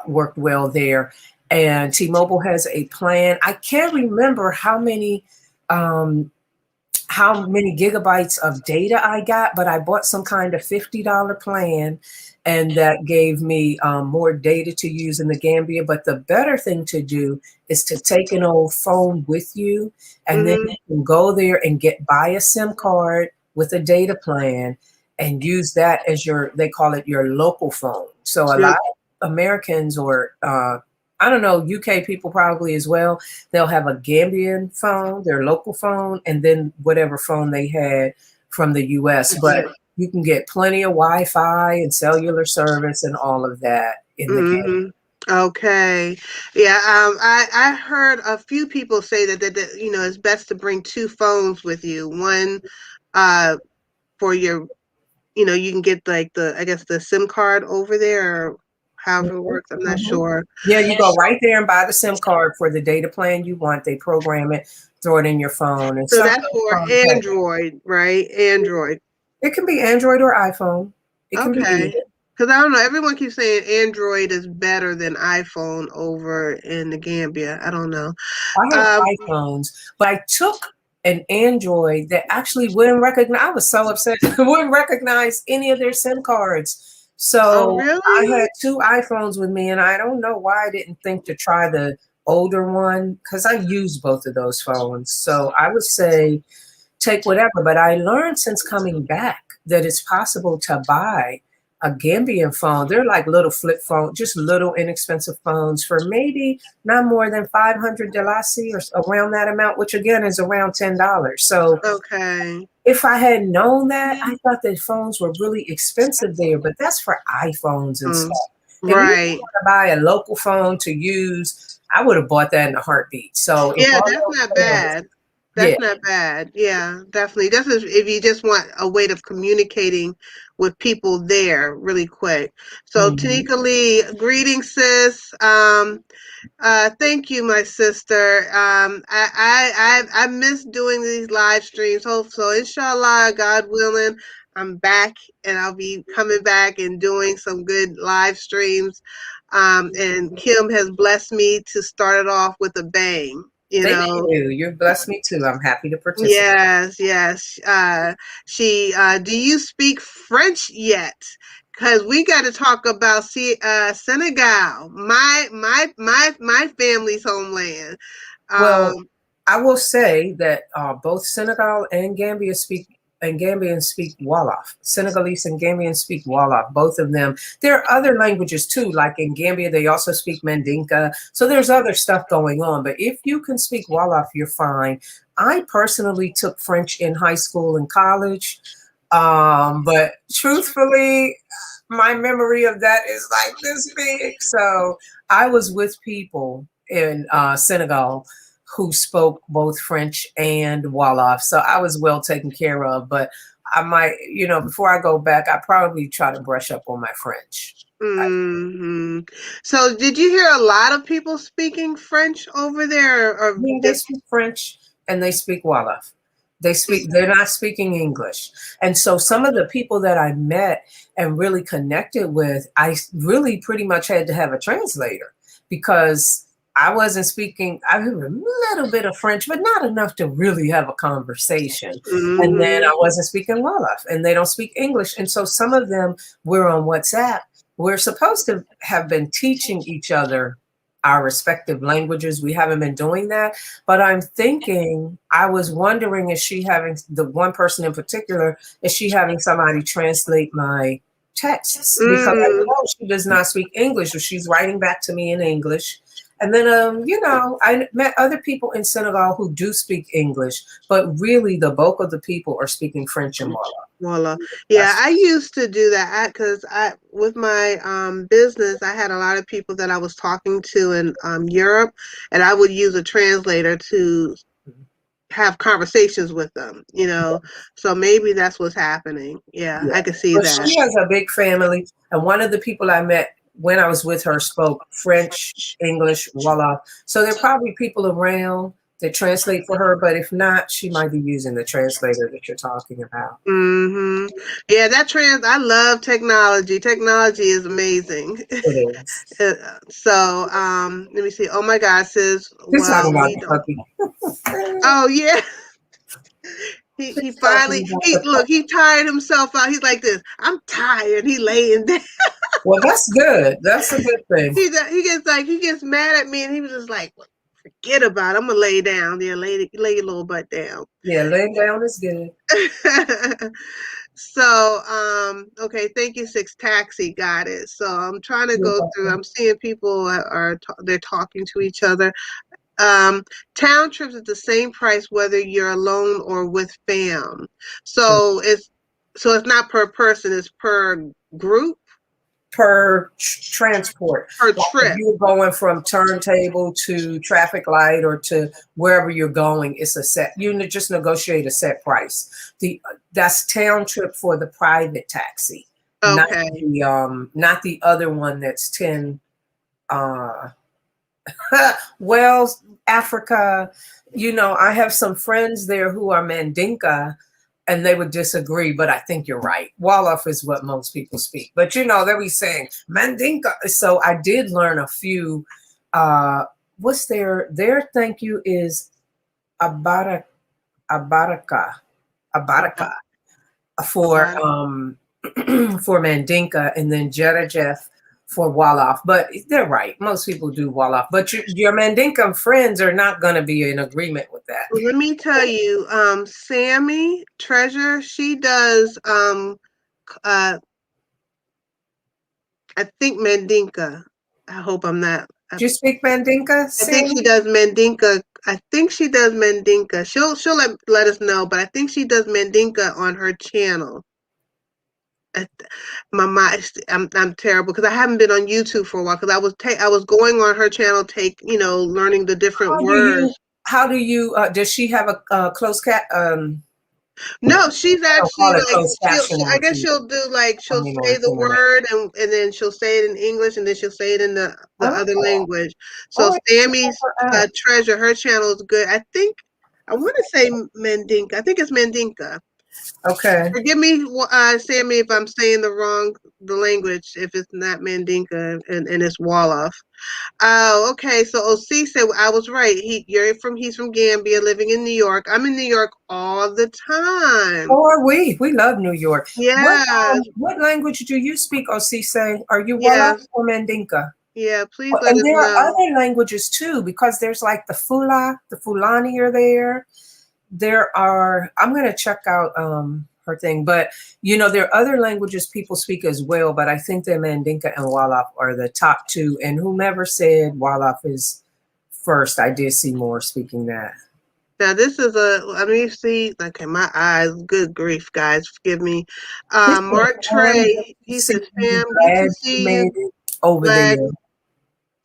worked well there. And T-Mobile has a plan. I can't remember um, how many gigabytes of data I got, but I bought some kind of $50 plan, and that gave me more data to use in the Gambia. But the better thing to do is to take an old phone with you, and then Mm-hmm. you can go there and buy a SIM card with a data plan and use that as they call it your local phone. So a lot of Americans, or I don't know, UK people probably as well, they'll have a Gambian phone, their local phone, and then whatever phone they had from the US. But you can get plenty of Wi-Fi and cellular service and all of that in the Gambia. Mm-hmm. Okay. Yeah. I heard a few people say that it's best to bring two phones with you. One, uh, for your, you can get like I guess the SIM card over there, or however it Mhm, works. I'm not mhm. sure. Yeah, you go right there and buy the SIM card for the data plan you want. They program it, throw it in your phone, and So some of that's those for phones have Android, right? Android. it can be Android or iPhone. It can be Okay. either. Because I don't know. Everyone keeps saying Android is better than iPhone over in the Gambia. I don't know. I have Um, iPhones, but I took an Android that actually wouldn't recognize. I was so upset. It wouldn't recognize any of their SIM cards. oh, So I really? had two iPhones with me, and I don't know why I didn't think to try the older one because I used both of those phones. So I would say take whatever. But I learned since coming back that it's possible to buy a Gambian phone. They're like little flip phone, just little inexpensive phones for maybe not more than 500 Delasi or around that amount, which again is around $10. So Okay. if I had known that, I thought that phones were really expensive there, but that's for iPhones and Mm, stuff. If you right. want to buy a local phone to use, I would have bought that in a heartbeat. So if Yeah, all that's those not phones, bad. yeah. That's not bad. Yeah, definitely. That's if you just want a way of communicating with people there really quick. So, Mhm. Tanika Lee, greetings, sis. Thank you, my sister. I miss doing these live streams. Hope so. Inshallah, God willing, I'm back, and I'll be coming back and doing some good live streams. And Kim has blessed me to start it off with a bang. You Thank know, you. You've blessed me too. I'm happy to participate. yes, yes. She, do you speak French yet? Because we got to talk about Senegal, my family's homeland. Well, Um, I will say that both Senegal and Gambia speak, and Gambians speak Wolof. Senegalese and Gambians speak Wolof, both of them. There are other languages too, like in Gambia, they also speak Mandinka. So there's other stuff going on. But if you can speak Wolof, you're fine. I personally took French in high school and college. But truthfully, my memory of that is like this big. So I was with people in Senegal who spoke both French and Wolof. So I was well taken care of. But I might, before I go back, I probably try to brush up on my French. hmm So, did you hear a lot of people speaking French over there, or Yeah, they just speak French and they speak Wolof. They're not speaking English. And so some of the people that I met and really connected with, I really pretty much had to have a translator because I wasn't speaking. I heard a little bit of French, but not enough to really have a conversation. And then Mm-hmm. I wasn't speaking Wolof, and they don't speak English. And so some of them were on WhatsApp. We're supposed to have been teaching each other our respective languages. We haven't been doing that. But I'm thinking, I was wondering, is she having, the one person in particular, is she having somebody translate my texts? Because I Mm. know she does not speak English, or she's writing back to me in English. And then, I met other people in Senegal who do speak English, but really the bulk of the people are speaking French and Wolof. Voila. Yeah, That's I used to do that because I, with my business, I had a lot of people that I was talking to in Europe, and I would use a translator to have conversations with them, you know. So maybe that's what's happening. Yeah, Yeah. I could see But that. she has a big family. And one of the people I met when I was with her spoke French, English, Wolof. So there are probably people around that translate for her. But if not, she might be using the translator that you're talking about. Hmm. Yeah, I love technology. Technology is amazing. It is. So, let me see. Oh my God, sis. She's Well, talking about we the don't. puppy. Oh yeah. He She's talking finally about he the look, puppy. he tired himself out. He's like this. I'm tired. He laying there. Well, that's good. That's a good thing. He gets mad at me, and he was just like, forget about it. I'm gonna lay down. Yeah, lay your little butt down. Yeah, laying down is good. So, okay, thank you, Six Taxi, got it. So I'm trying to You're go through. welcome. I'm seeing people they're talking to each other. Um, Town trips is the same price whether you're alone or with fam. So it's not per person, it's per group, Per transport. per Like if trip. you're going from turntable to traffic light or to wherever you're going, it's a set. Just negotiate a set price. That's town trip for the private taxi, not Okay. the other one that's 10. Uh, Wales, Africa. I have some friends there who are Mandinka, and they would disagree, but I think you're right. Wolof is what most people speak. But they'll be saying Mandinka. So I did learn a few. What's their thank you is Abaraka, Abaraka, Abaraka for About for Mandinka, and then Jerajef for Wolof. But they're right. Most people do Wolof. But your Mandinka friends are not going to be in agreement with that. Let me tell you, Sammy Treasure, she does uh I think Mandinka. I hope I'm not. Do you speak Mandinka, I think Sam? she does Mandinka. I think she does Mandinka. She'll let us know, but I think she does Mandinka on her channel. I, my mind, I'm terrible because I haven't been on YouTube for a while because I was going on her channel, learning the different How do you? words. How do you? Does she have a closed cat? No, she's I don't actually call it like closed I captioning guess to she'll do like she'll me say on the internet. word and then she'll say it in English and then she'll say it in the other Oh, language. So oh, check Sammy's her out. Treasure, her channel is good. I think I want to say Mandinka. I think it's Mandinka. Okay. Forgive me, Sammy, if I'm saying the language. If it's not Mandinka and it's Wolof. Oh, okay. So OC said I was right. He's from Gambia, living in New York. I'm in New York all the time. Oh, are we? We love New York. What Yes, what language do you speak, Osise? Are you Wolof yes, or Mandinka? yeah. Please let And us there are know. other languages too, because there's like the Fulani are there. There are, I'm gonna check out her thing, but there are other languages people speak as well, but I think that Mandinka and Wolof are the top two. And whomever said Wolof is first, I did see more speaking that. Now this is let me see. Okay, my eyes. Good grief, guys, forgive me. This is Mark fun. Good Trey. to He see says, you. "Fam, good to Glad you see made you. it over Glad there.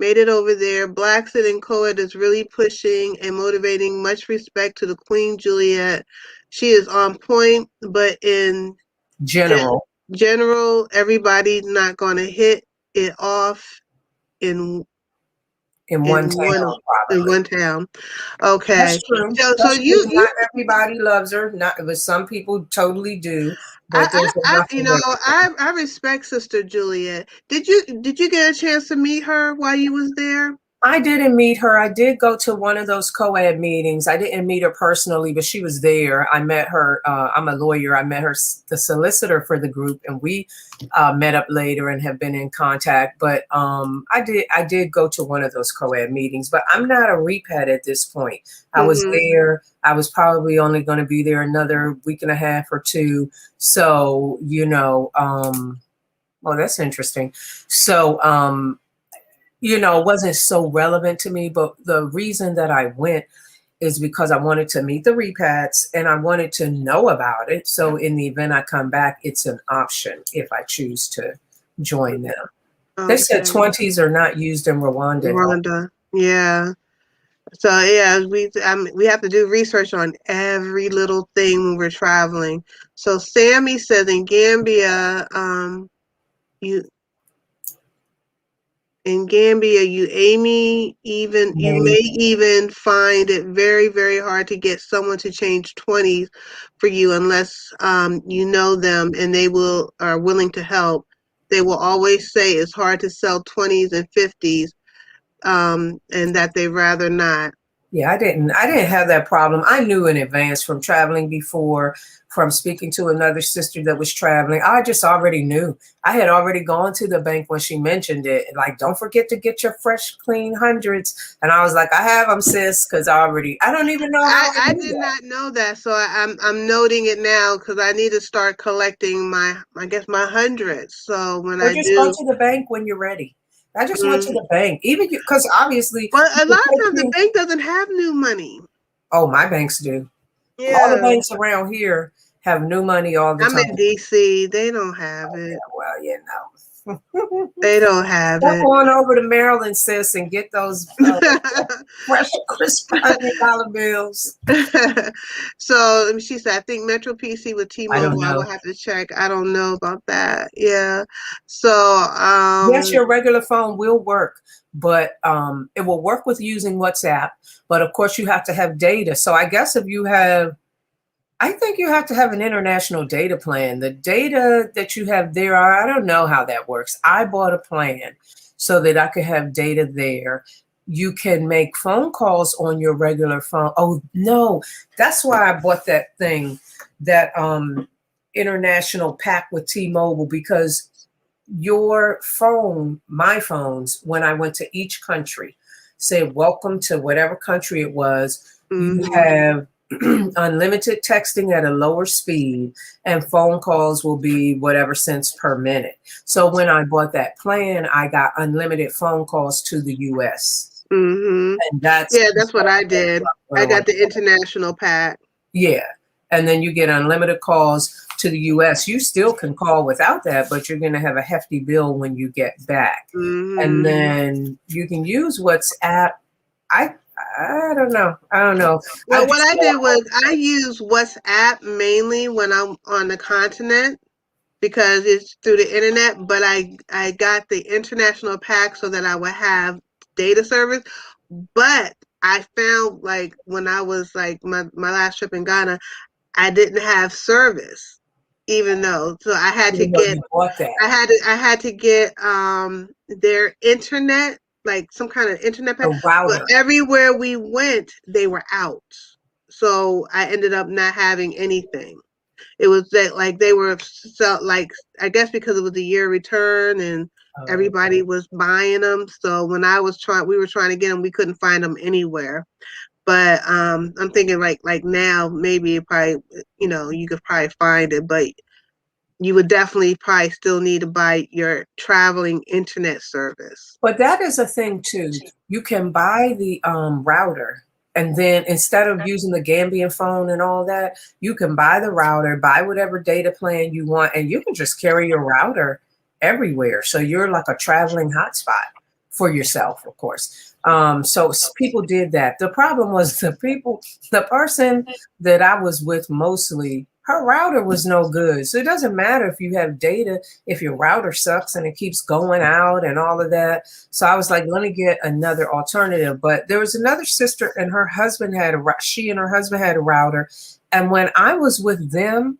made it over there. Black and Co-ed is really pushing and motivating. Much respect to the Queen Juliet. She is on point, but in General. general, everybody's not going to hit it off in in one in town, probably. one town. Okay. That's true. So That's true. you Not everybody loves her. Not, but some people totally do. But I, there's enough you of know, everything. I respect Sister Juliet. Did you get a chance to meet her while you was there? I didn't meet her. I did go to one of those co-ed meetings. I didn't meet her personally, but she was there. I met her. I'm a lawyer. I met her, the solicitor for the group, and we met up later and have been in contact. But I did go to one of those co-ed meetings. But I'm not a repet at this point. I was Mm-hmm. there. I was probably only going to be there another week and a half or two. So well, that's interesting. So it wasn't so relevant to me, but the reason that I went is because I wanted to meet the repats and I wanted to know about it. So in the event I come back, it's an option if I choose to join them. They said Okay. 20s are not used in Rwanda at all. Rwanda. Yeah. So yeah, we have to do research on every little thing when we're traveling. So Sammy says in Gambia, you you may Maybe. even find it very, very hard to get someone to change 20s for you unless you know them and they are willing to help. They will always say it's hard to sell 20s and 50s, and that they rather not. Yeah, I didn't have that problem. I knew in advance from traveling before, from speaking to another sister that was traveling. I just already knew. I had already gone to the bank when she mentioned it. Like, don't forget to get your fresh, clean hundreds. And I was like, I have them, sis, because I don't even know how I I do did that. not know that, so I'm noting it now because I need to start collecting I guess my hundreds. So when Or I just go do, to the bank when you're ready. I just went to mm, the bank, even because obviously but you a can lot of take times the me. bank doesn't have new money. Oh, my banks do. All the Yeah, banks around here have new money all the I'm time. in DC. They don't have Yeah, it. well, They don't have Step it. on over to Maryland, sis, and get those fresh, crisp $100 bills. So she said, I think Metro PC with I don't T-Mobile. I will know. have to check. I don't know about that. Yeah. So Yes, your regular phone will work, but it will work with using WhatsApp. But of course, you have to have data. So I guess I think you have to have an international data plan. The data that you have there, I don't know how that works. I bought a plan so that I could have data there. You can make phone calls on your regular phone. Oh no, that's why I bought that thing, that international pack with T-Mobile, because your phone, my phones, when I went to each country, said welcome to whatever country it was. You mhm. have unlimited texting at a lower speed, and phone calls will be whatever cents per minute. So when I bought that plan, I got unlimited phone calls to the US. Mhm. And that's Yeah, that's what I did. what I I want. got the international pack. Yeah. And then you get unlimited calls to the US. You still can call without that, but you're going to have a hefty bill when you get back. And Mhm. then you can use WhatsApp. I I don't know. I don't know. I Well, what just I feel did was I use WhatsApp mainly when I'm on the continent because it's through the internet, but I got the international pack so that I would have data service. But I found like when I was like my last trip in Ghana, I didn't have service, even though so even though you bought that, I had to get their internet, like some kind of internet a pack, but router. everywhere we went, they were out. So I ended up not having anything. It was that like they were so like I guess because it was a year return and Okay. everybody was buying them. So when we were trying to get them, we couldn't find them anywhere. But I'm thinking like now maybe it probably you could probably find it, but you would definitely probably still need to buy your traveling internet service. But that is a thing too. You can buy the router, and then instead of using the Gambian phone and all that, you can buy the router, buy whatever data plan you want, and you can just carry your router everywhere. So you're like a traveling hotspot for yourself, of course. So people did that. The problem was the person that I was with mostly, her router was no good. So it doesn't matter if you have data, if your router sucks and it keeps going out and all of that. So I was like, let me get another alternative. But there was another sister and her husband had she and her husband had a router. And when I was with them,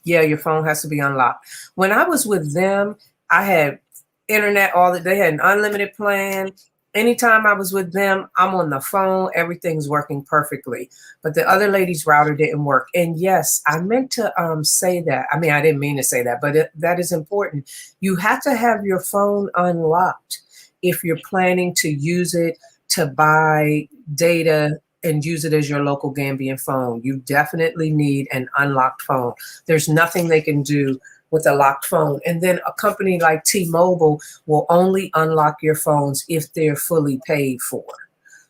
yeah, your phone has to be unlocked. When I was with them, I had internet all the, they had an unlimited plan. Anytime I was with them, I'm on the phone, everything's working perfectly. But the other lady's router didn't work. And yes, I meant to say that. I mean, I didn't mean to say that, but that is important. You have to have your phone unlocked if you're planning to use it to buy data and use it as your local Gambian phone. You definitely need an unlocked phone. There's nothing they can do with a locked phone. And then a company like T-Mobile will only unlock your phones if they're fully paid for.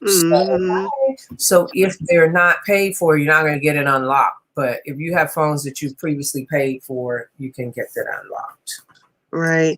Mm-hmm. So if they're not paid for, you're not going to get it unlocked. But if you have phones that you previously paid for, you can get that unlocked. Right.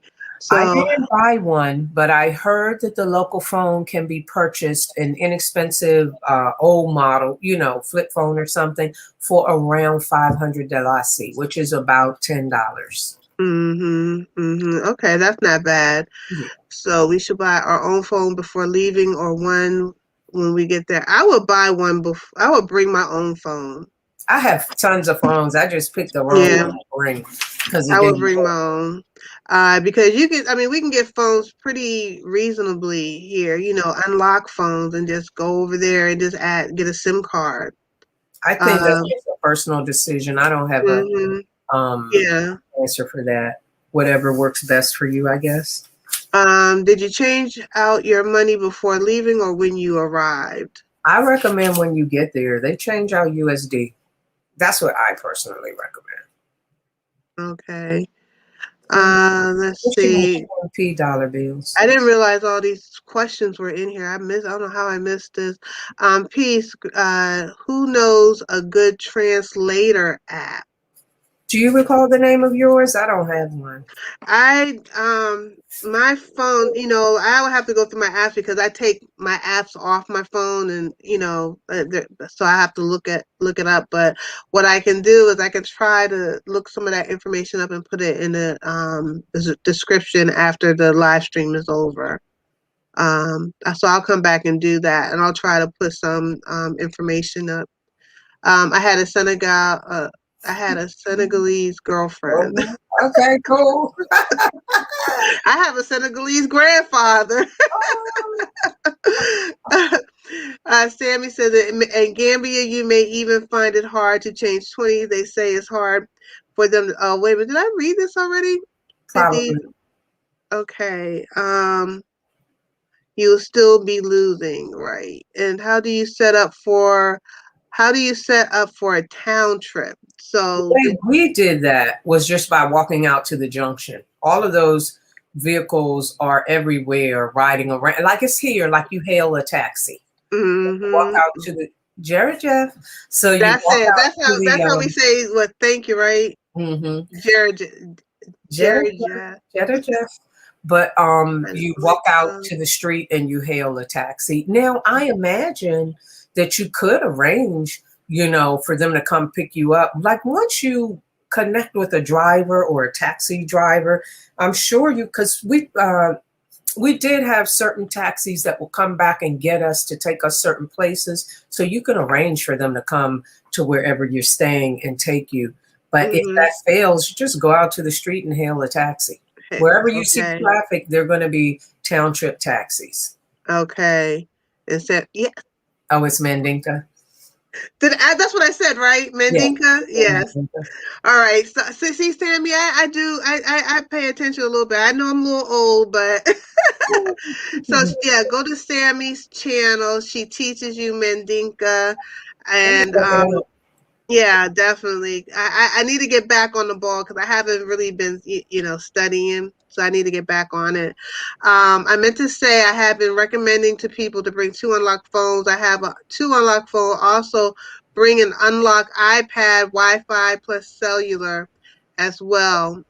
I So, didn't buy one, but I heard that the local phone can be purchased, an inexpensive old model, you know, flip phone or something, for around $500, which is about $10. Okay, that's not bad. Yeah. So we should buy our own phone before leaving, or one when we get there. I would buy one before. I would bring my own phone. I have tons of phones. I just picked the wrong Yeah, one to bring because it I would didn't bring work. my own. Because you can. I mean, we can get phones pretty reasonably here. You know, unlock phones and just go over there and just get a SIM card. I think that's Um, just a personal decision. I don't have a hmm um, Yeah. answer for that. Whatever works best for you, I guess. Did you change out your money before leaving or when you arrived? I recommend when you get there, they change out USD. That's what I personally recommend. Okay. Mm. Let's Especially when see. you're P dollar bills. I didn't realize all these questions were in here. I don't know how I missed this. Peace. Who knows a good translator app? Do you recall the name of yours? I don't have one. My phone, I would have to go through my apps because I take my apps off my phone, and so I have to look it up. But what I can do is I can try to look some of that information up and put it in the description after the live stream is over. So I'll come back and do that, and I'll try to put some information up. Um, I had a Senegal, uh, I had a Senegalese girlfriend. Oh, okay, cool. I have a Senegalese grandfather. Sammy said that in Gambia, you may even find it hard to change 20. They say it's hard for them. Oh, wait a minute. Did I read this already? 50. Probably. Okay. You'll still be losing, right? And how do you set up for a town trip? The So way we did that was just by walking out to the junction. All of those vehicles are everywhere riding around. Like it's here, like you hail a taxi. Walk mhm. out to the Jared Jeff. So you That's walk it. out to That's the how we say what thank you, right? Jared Jared Jared Jeff, Jeff. Jared Jeff. But And you click walk out on to the street and you hail a taxi. Now I imagine that you could arrange, you know, for them to come pick you up. Like once you connect with a driver or a taxi driver, I'm sure you because we did have certain taxis that will come back and get us to take us certain places. So you can arrange for them to come to wherever you're staying and take you. But if mhm. that fails, you just go out to the street and hail a taxi. Wherever you see Okay. traffic, they're going to be town trip taxis. Okay. It said, yeah. Oh, it's Mandinka? That's what I said, right? Yeah. Mandinka? Yeah, Yes. Mandinka. All right. So see, Sammy, I do. I pay attention a little bit. I know I'm a little old, but so yeah, go to Sammy's channel. She teaches you Mandinka, I'm gonna and look it up. yeah, definitely. I need to get back on the ball because I haven't really been, studying. So I need to get back on it. I meant to say I have been recommending to people to bring two unlocked phones. I have two unlocked phone. Also, bring an unlocked iPad, Wi-Fi plus cellular, as well.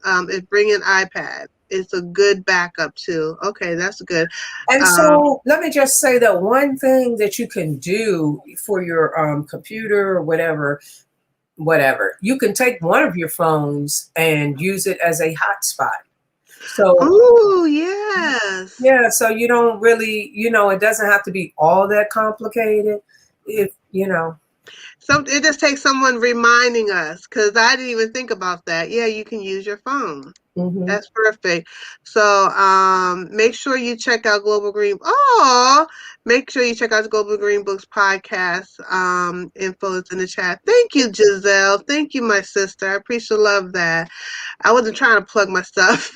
Bring an iPad. It's a good backup too. Okay, that's good. And Um, so let me just say that one thing that you can do for your computer or whatever, whatever. You can take one of your phones and use it as a hotspot. So Oh, yes. yeah, so you don't really, it doesn't have to be all that complicated. If So it just takes someone reminding us because I didn't even think about that. Yeah, you can use your phone. hmm That's perfect. So make sure you check out Global Green. Oh, make sure you check out the Global Green Books podcast. Info is in the chat. Thank you, Giselle. Thank you, my sister. I appreciate love that. I wasn't trying to plug my stuff.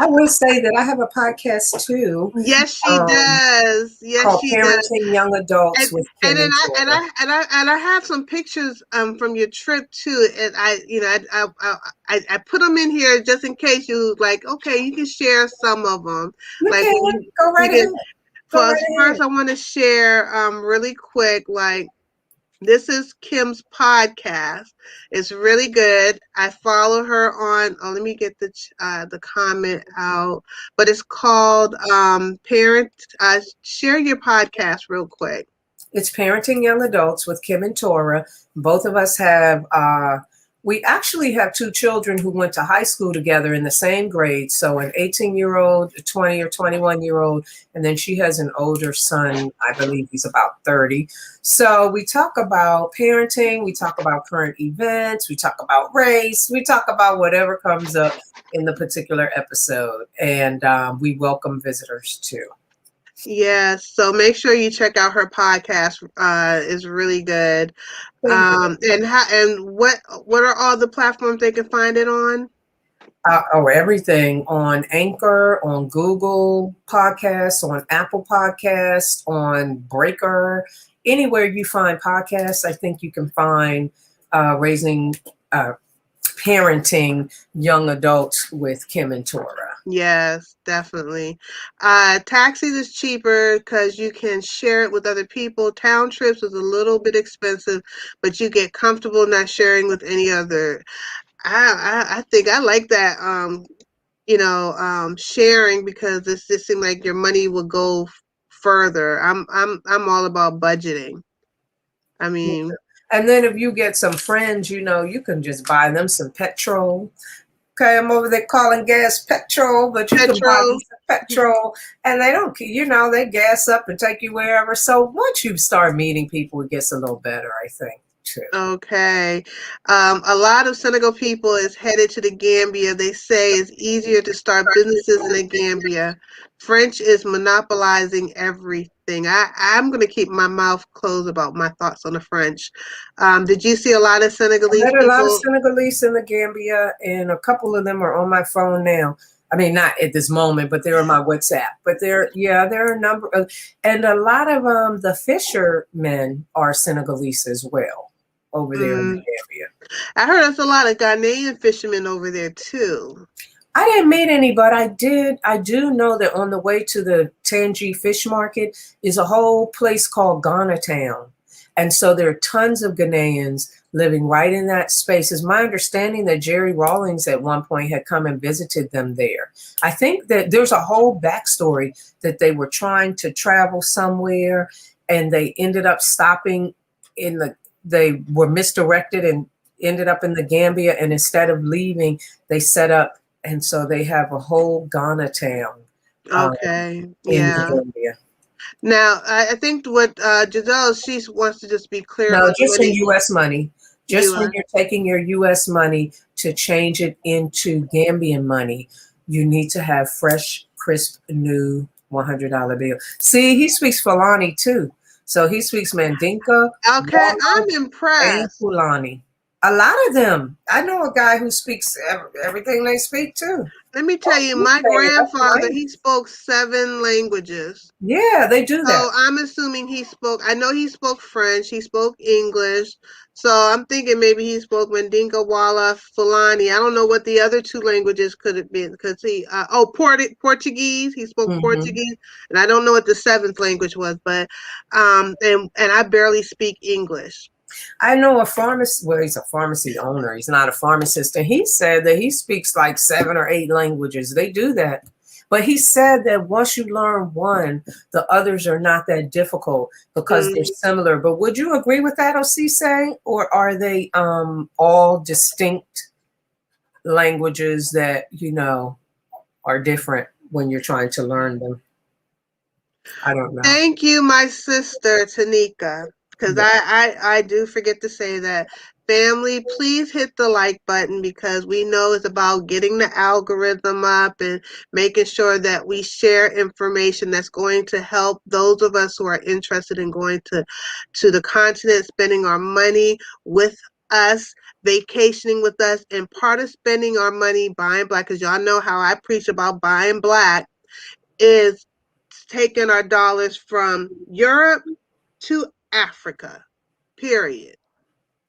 I will say that I have a podcast too, Yes, she um, does. Yes, called she does. Parenting Young And Adults with and Kim then and Tora. I have some pictures from your trip too, and I put them in here just in case you like. Okay, you can share some of them. You Like can go we right did ahead. Go right first. ahead. I want to share really quick. Like this is Kim's podcast. It's really good. I follow her on. Oh, let me get the comment out. But it's called Parent. Share your podcast real quick. It's Parenting Young Adults with Kim and Tora. Both of us have, we actually have two children who went to high school together in the same grade. So an 18-year-old, a 20 or 21-year-old, and then she has an older son. I believe he's about 30. So we talk about parenting, we talk about current events, we talk about race, we talk about whatever comes up in the particular episode. And we welcome visitors too. Yes, so make sure you check out her podcast. It's really good. Thank you. And what are all the platforms they can find it on? Everything on Anchor, on Google Podcasts, on Apple Podcasts, on Breaker, anywhere you find podcasts. I think you can find raising, parenting young adults with Kim and Tora. Yes, definitely. Taxis is cheaper because you can share it with other people. Town trips is a little bit expensive, but you get comfortable not sharing with any other. I think I like that. Sharing because this just seems like your money will go further. I'm all about budgeting. I mean, And then if you get some friends, you can just buy them some petrol. Okay, I'm over there calling gas petrol, but you can buy them petrol. some petrol, and they don't, they gas up and take you wherever. So once you start meeting people, it gets a little better, I think, too. Okay. A lot of Senegal people is headed to the Gambia. They say it's easier to start businesses in the Gambia. French is monopolizing everything. I'm going to keep my mouth closed about my thoughts on the French. Did you see a lot of I Senegalese met a lot of people? Senegalese in the Gambia, and a couple of them are on my phone now. I mean, not at this moment, but they're on my WhatsApp. But there are a number of, and a lot of the fishermen are Senegalese as well over there in the Mm, Gambia. I heard there's a lot of Ghanaian fishermen over there too. I didn't meet any, but I did. I do know that on the way to the Tangi Fish Market is a whole place called Ghana Town. And so there are tons of Ghanaians living right in that space. It's my understanding that Jerry Rawlings at one point had come and visited them there. I think that there's a whole backstory that they were trying to travel somewhere and they ended up stopping they were misdirected and ended up in the Gambia. And instead of leaving, they set up, and so they have a whole Ghana town um, Okay, in the yeah. Gambia. Now, I think what Giselle, she wants to just be clear No, about the just in money U.S. money. Just when U.S. you're taking your U.S. money to change it into Gambian money, you need to have fresh, crisp, new $100 bill. See, he speaks Fulani too. So he speaks Mandinka, Okay, Wolof, I'm and impressed. Fulani. A lot of them. I know a guy who speaks everything they speak too. Let me tell Oh, you, you my say it. That's grandfather, he nice. spoke 7 languages. Yeah, they do So that. I'm assuming I know he spoke French, he spoke English. So I'm thinking maybe he spoke Mandinka, Wala, Fulani. I don't know what the other 2 languages could have been because Portuguese. He spoke hmm Portuguese, and I don't know what the seventh language was, but and I barely speak English. I know a pharmacist. Well, he's a pharmacy owner. He's not a pharmacist, and he said that he speaks like 7 or 8 languages. They do that. But he said that once you learn one, the others are not that difficult because they're Mm. similar. But would you agree with that, Osise? Or are they all distinct languages that, are different when you're trying to learn them? I don't know. Thank you, my sister Tanika, because Yeah. I do forget to say that. Family, please hit the like button because we know it's about getting the algorithm up and making sure that we share information that's going to help those of us who are interested in going to the continent, spending our money with us, vacationing with us, and part of spending our money buying black, because y'all know how I preach about buying black, is taking our dollars from Europe to Africa, period.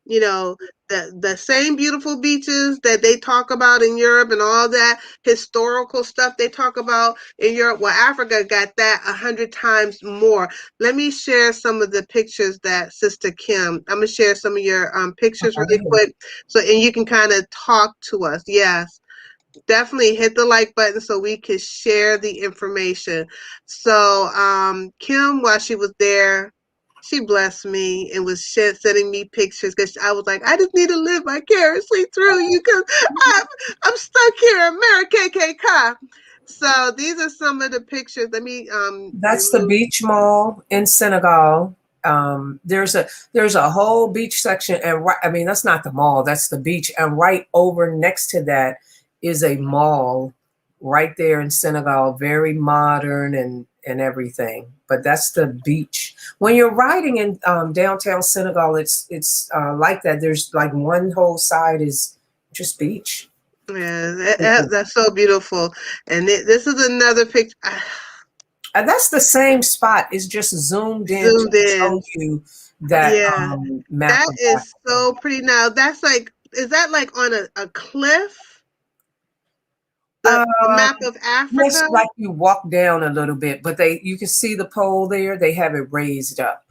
You know, the same beautiful beaches that they talk about in Europe and all that historical stuff they talk about in Europe. Well, Africa got that 100 times more. Let me share some of the pictures that Sister Kimm. I'm gonna share some of your pictures really quick, so and you can kind of talk to us. Yes, definitely hit the like button so we can share the information. So Kimm, while she was there, she blessed me and was sending me pictures because I was like, I just need to live vicariously through you because I'm, I'm stuck here in America. So these are some of the pictures. Let me That's the remove. beach mall in Senegal. There's a whole beach section, and right, I mean that's not the mall, that's the beach, and right over next to that is a mall right there in Senegal, very modern and everything. But that's the beach. When you're riding in downtown Senegal, it's like that. There's like one whole side is just beach. Yeah, People. that's so beautiful. And this is another picture. And that's the same spot. It's just zoomed in to Zoomed in. show you that Yeah, map that of is Africa. so pretty. Now that's like, is that like on a cliff? The Um, map of Africa? yes, like you walk down a little bit, but you can see the pole there. They have it raised up.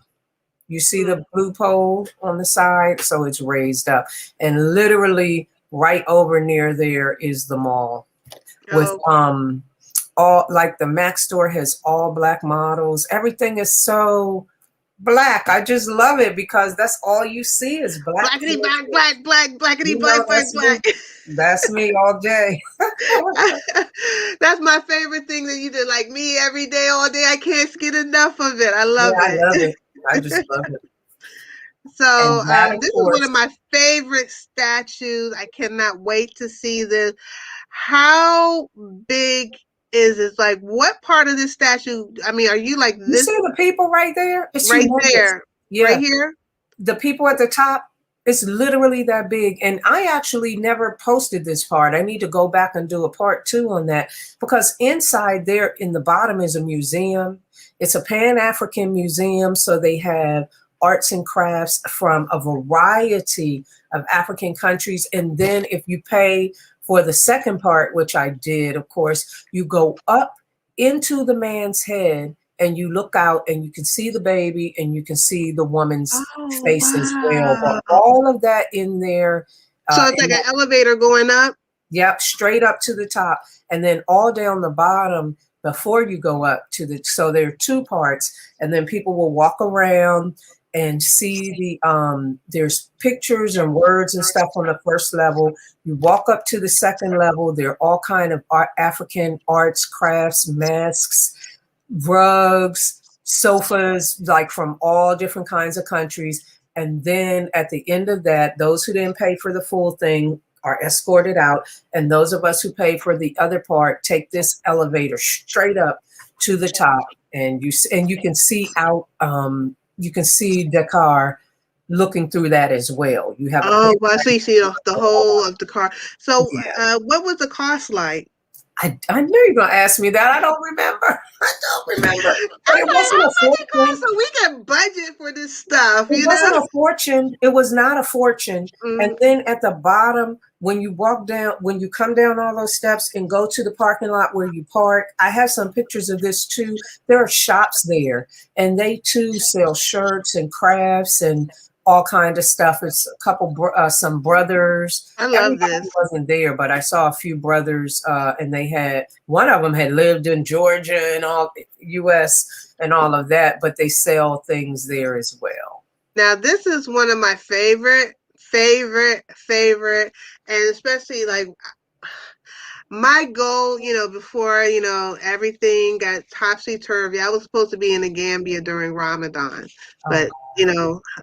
You see Mm. the blue pole on the side, so it's raised up. And literally right over near there is the mall with Oh, all like the Mac store has all black models. Everything is so black. I just love it because that's all you see is black blackity black, places. black, black, blackity You know, black, black, that's me. black. That's me all day. That's my favorite thing that you did. Like me every day, all day. I can't get enough of it. I Yeah, love I love it. it. I just love it. So And that, of this is one course, of my favorite statues. I cannot wait to see this. How big is this? Like, what part of this statue? I mean, are you like you this see the people right there? It's right humongous. there, right Yeah, here? the people at the top, it's literally that big. And I actually never posted this part. I need to go back and do a part two on that because inside there in the bottom is a museum. It's a Pan-African museum. So they have arts and crafts from a variety of African countries. And then if you pay for the second part, which I did, of course, you go up into the man's head and you look out and you can see the baby and you can see the woman's Oh, face as well. But wow. all of that in there, So it's in like an that, elevator going up. yep, straight up to the top, and then all down the bottom before you go up to the. So there are two parts, and then people will walk around and see the. There's pictures and words and stuff on the first level. You walk up to the second level. There are all kind of African arts, crafts, masks, rugs, sofas, like from all different kinds of countries. And then at the end of that, those who didn't pay for the full thing are escorted out. And those of us who pay for the other part take this elevator straight up to the top. And you can see out, you can see Dakar looking through that as well. You have a Oh, wow. So panoramic you see the of all. whole of the car. So Yeah. what was the cost like? I knew you were gonna ask me that. I don't remember. I don't remember. But I'm it like, wasn't how a much it cost fortune. so we can budget for this stuff, It you know? wasn't a fortune. It was not a fortune. And Mm. then at the bottom, when you walk down, when you come down all those steps and go to the parking lot where you park, I have some pictures of this too. There are shops there, and they too sell shirts and crafts and all kind of stuff. It's a couple, some brothers. I love Everybody this. wasn't there, but I saw a few brothers, and they had one of them had lived in Georgia and all U.S. and all of that, but they sell things there as well. Now, this is one of my favorite, and especially like my goal, before, everything got topsy-turvy, I was supposed to be in the Gambia during Ramadan, Oh, but,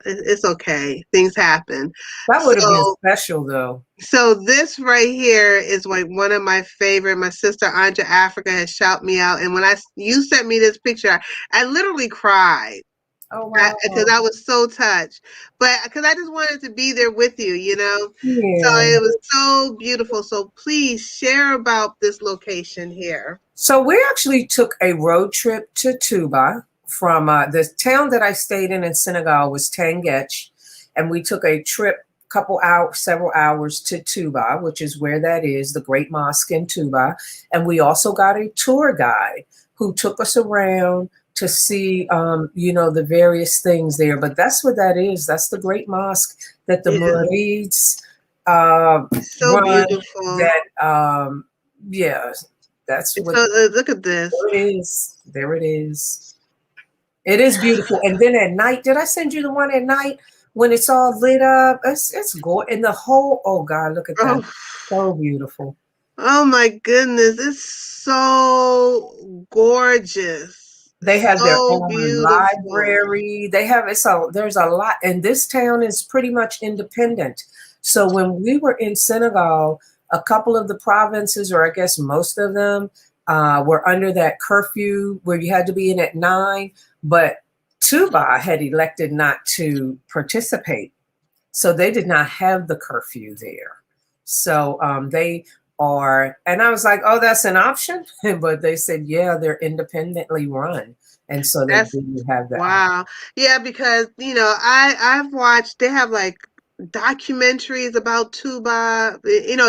it's okay. Things happen. that would have been So, special, though. so this right here is like one of my favorite. My sister Anja Africa has shouted me out, and when you sent me this picture, I literally cried Oh, wow. because I was so touched. But because I just wanted to be there with you, So Yeah. it was so beautiful. So please share about this location here. So we actually took a road trip to Tuba from the town that I stayed in Senegal was Tangech, and we took a trip, couple hours, several hours to Tuba, which is where that is, the Great Mosque in Tuba, and we also got a tour guide who took us around to see, the various things there. But that's what that is. That's the Great Mosque that the It is Murids so run. beautiful. That yeah, that's It's what so, look at this. there it is. There it is. It is beautiful. And then at night, did I send you the one at night when it's all lit up? It's gorgeous. And the whole, oh God, look at that. Oh, So beautiful. oh my goodness. It's so gorgeous. They have their So own beautiful. library. They have it's a there's a lot, and this town is pretty much independent. So when we were in Senegal, a couple of the provinces, or I guess most of them, were under that curfew where you had to be in at 9. But Tuba had elected not to participate, so they did not have the curfew there. So they are, and I was like, oh, that's an option. But they said, yeah, they're independently run. And so they That's do have the option. wow. Yeah, because I've watched. They have like documentaries about tuba.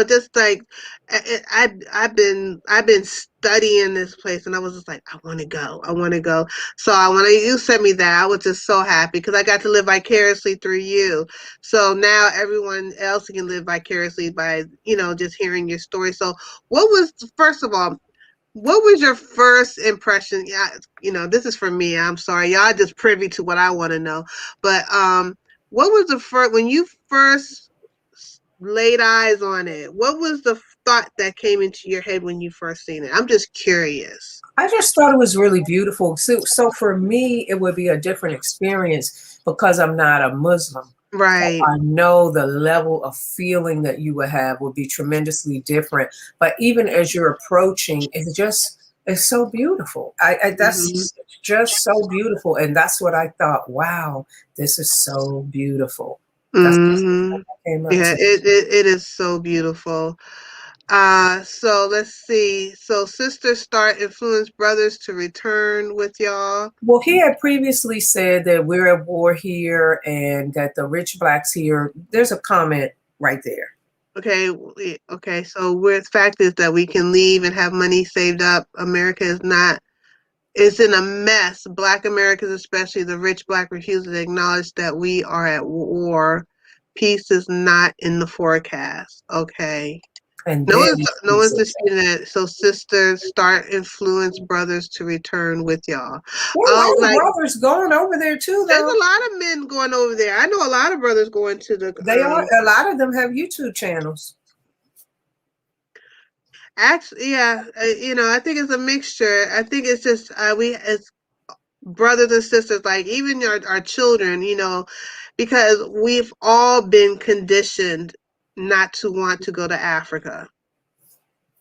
Just like I've been studying this place, and I was just like, I want to go. I want to go. So when you sent me that, I was just so happy because I got to live vicariously through you. So now everyone else can live vicariously by just hearing your story. So what was first of all? What was your first impression? Yeah, this is for me. I'm sorry, y'all just privy to what I want to know. But what was the first when you first laid eyes on it? What was the thought that came into your head when you first seen it? I'm just curious. I just thought it was really beautiful. So for me, it would be a different experience because I'm not a Muslim. So Right. I know the level of feeling that you would have would be tremendously different. But even as you're approaching, it's so beautiful. Hmm. That's just so beautiful, and that's what I thought. Wow, this is so beautiful. That's Hmm. what came up Yeah, to. it is so beautiful. So let's see. So sisters start influence brothers to return with y'all. Well, he had previously said that we're at war here and that the rich blacks here. There's a comment right there. Okay, okay. So where the fact is that we can leave and have money saved up. America is not. It's in a mess. Black Americans, especially the rich black, refuse to acknowledge that we are at war. Peace is not in the forecast. Okay. And No then one's no he one's said, disputing that. So sisters start influence brothers to return with y'all. there are a Oh, lot of like brothers going over there too, there's though. a lot of men going over there. I know a lot of brothers going to the They are, a lot of them have YouTube channels. actually, yeah, I think it's a mixture. I think it's just we as brothers and sisters, like even our children, because we've all been conditioned not to want to go to Africa.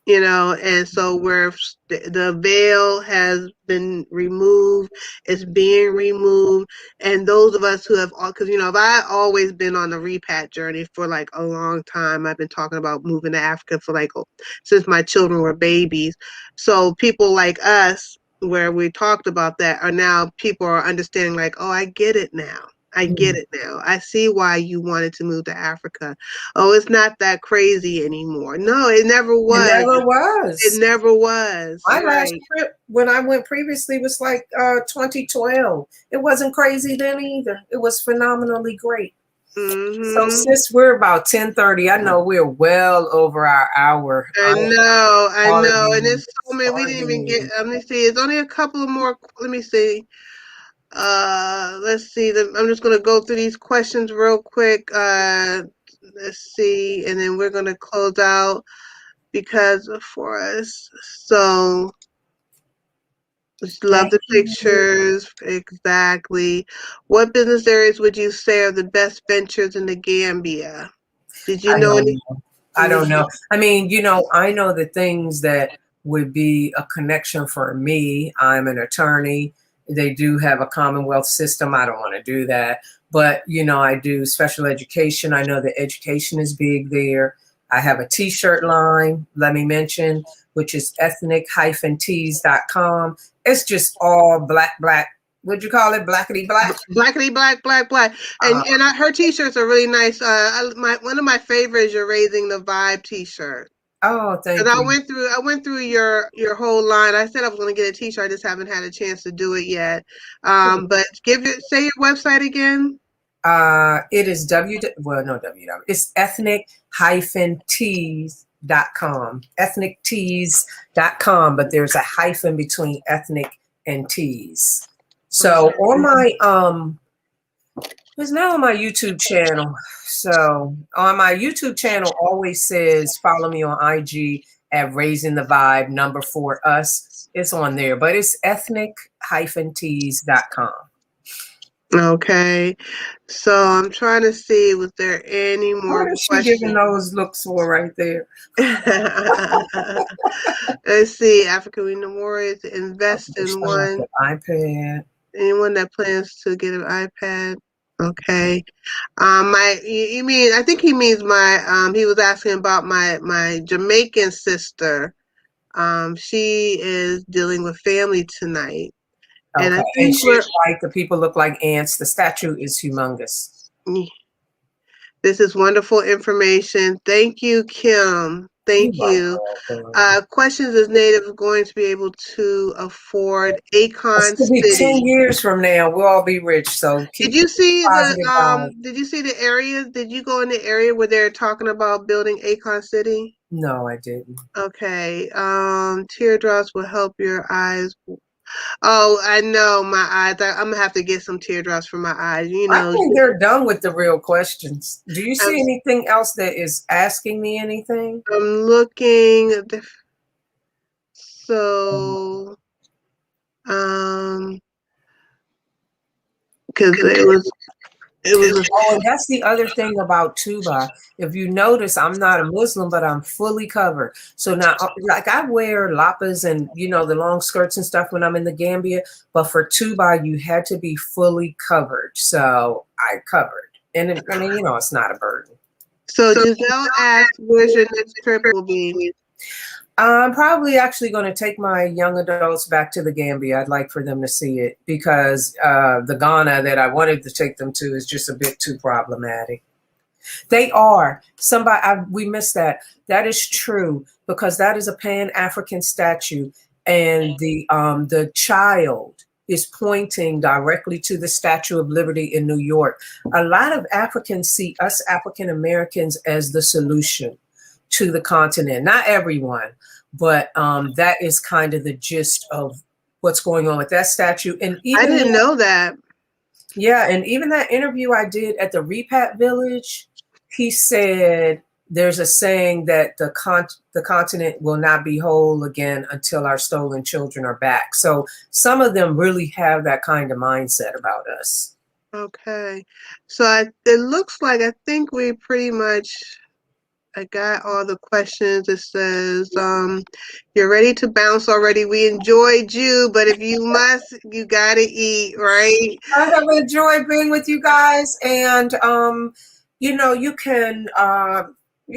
And so where the veil has been removed, it's being removed, and those of us who have, because I've always been on the repat journey for like a long time. I've been talking about moving to Africa for like since my children were babies. So people like us, where we talked about that, are now people are understanding like, oh, I get it now. I get Mm. it now. I see why you wanted to move to Africa. Oh, it's not that crazy anymore. No, it never It was. never It was. never was. My last Right. trip when I went previously was like 2012. It wasn't crazy then either. It was phenomenally great. So Mm-hmm. since we're about 10:30, I know we're well over our hour. I know, and Arguing, it's so many. We didn't even get. arguing. Let me see. It's only a couple of more. Let me see. Let's see. I'm just gonna go through these questions real quick. Let's see, and then we're gonna close out because for us. So, just love Thank the you. pictures. Exactly. What business areas would you say are the best ventures in the Gambia? Did you I know don't any? know. I Did don't you? know. I mean, I know the things that would be a connection for me. I'm an attorney. They do have a Commonwealth system. I don't want to do that. But, I do special education. I know that education is big there. I have a t-shirt line, let me mention, which is ethnic-tees.com. It's just all black, black. What'd you call it? Blackity black? Blackity black, black, black, Uh, and her t-shirts are really nice. One of my favorites, your Raising the Vibe t-shirt. oh, Because thank you. I went through your whole line. I said I was going to get a t-shirt. I just haven't had a chance to do it yet. But say your website again. It is well, no, it's ethnic-tees.com. Ethnictees.com, but there's a hyphen between ethnic and tees. So on Okay. my it's now on my YouTube channel. So on my YouTube channel always says follow me on IG at Raising the Vibe number 4 us. It's on there, but it's ethnic-tees.com. Okay. So I'm trying to see, was there any more What is she giving questions? those looks for right there? Let's see. African Union Warriors I invest wish in I had one. the iPad. Anyone that plans to get an iPad. Okay. You mean, I think he means he was asking about my Jamaican sister. She is dealing with family tonight. And I Okay. And think she's right. The people look like ants. The statue is humongous. this is wonderful information. Thank you, Kim. You're Thank you. welcome. Questions, is Native going to be able to afford It's Akon to be 10 City? years from now. We'll all be rich. So keep positive vibes. Did you see the areas? Did you go in the area where they're talking about building Akon City? No, I didn't. Okay. Teardrops will help your eyes. Oh, I know my eyes. I'm gonna have to get some teardrops for my eyes. I think they're done with the real questions. Do you I'm see anything else that is asking me anything? I'm looking at so um because it was a, Oh, and that's the other thing about Tuba. If you notice, I'm not a Muslim, but I'm fully covered. So now, like I wear lapas and the long skirts and stuff when I'm in the Gambia, but for Tuba, you had to be fully covered. So I covered, and I mean, it's not a burden. so Giselle asked, "Where's your next trip will be?" I'm probably actually going to take my young adults back to the Gambia. I'd like for them to see it because the Ghana that I wanted to take them to is just a bit too problematic. They are. We missed that. That is true because that is a Pan-African statue, and the child is pointing directly to the Statue of Liberty in New York. A lot of Africans see us African Americans as the solution to the continent. Not everyone, but that is kind of the gist of what's going on with that statue. And I even didn't know that. yeah, and even that interview I did at the Repat Village, he said there's a saying that the continent will not be whole again until our stolen children are back. So some of them really have that kind of mindset about us. Okay, so it looks like I think we pretty much. I got all the questions. It says, you're ready to bounce already. We enjoyed you, but if you must, you gotta eat, right? I have enjoyed being with you guys, and you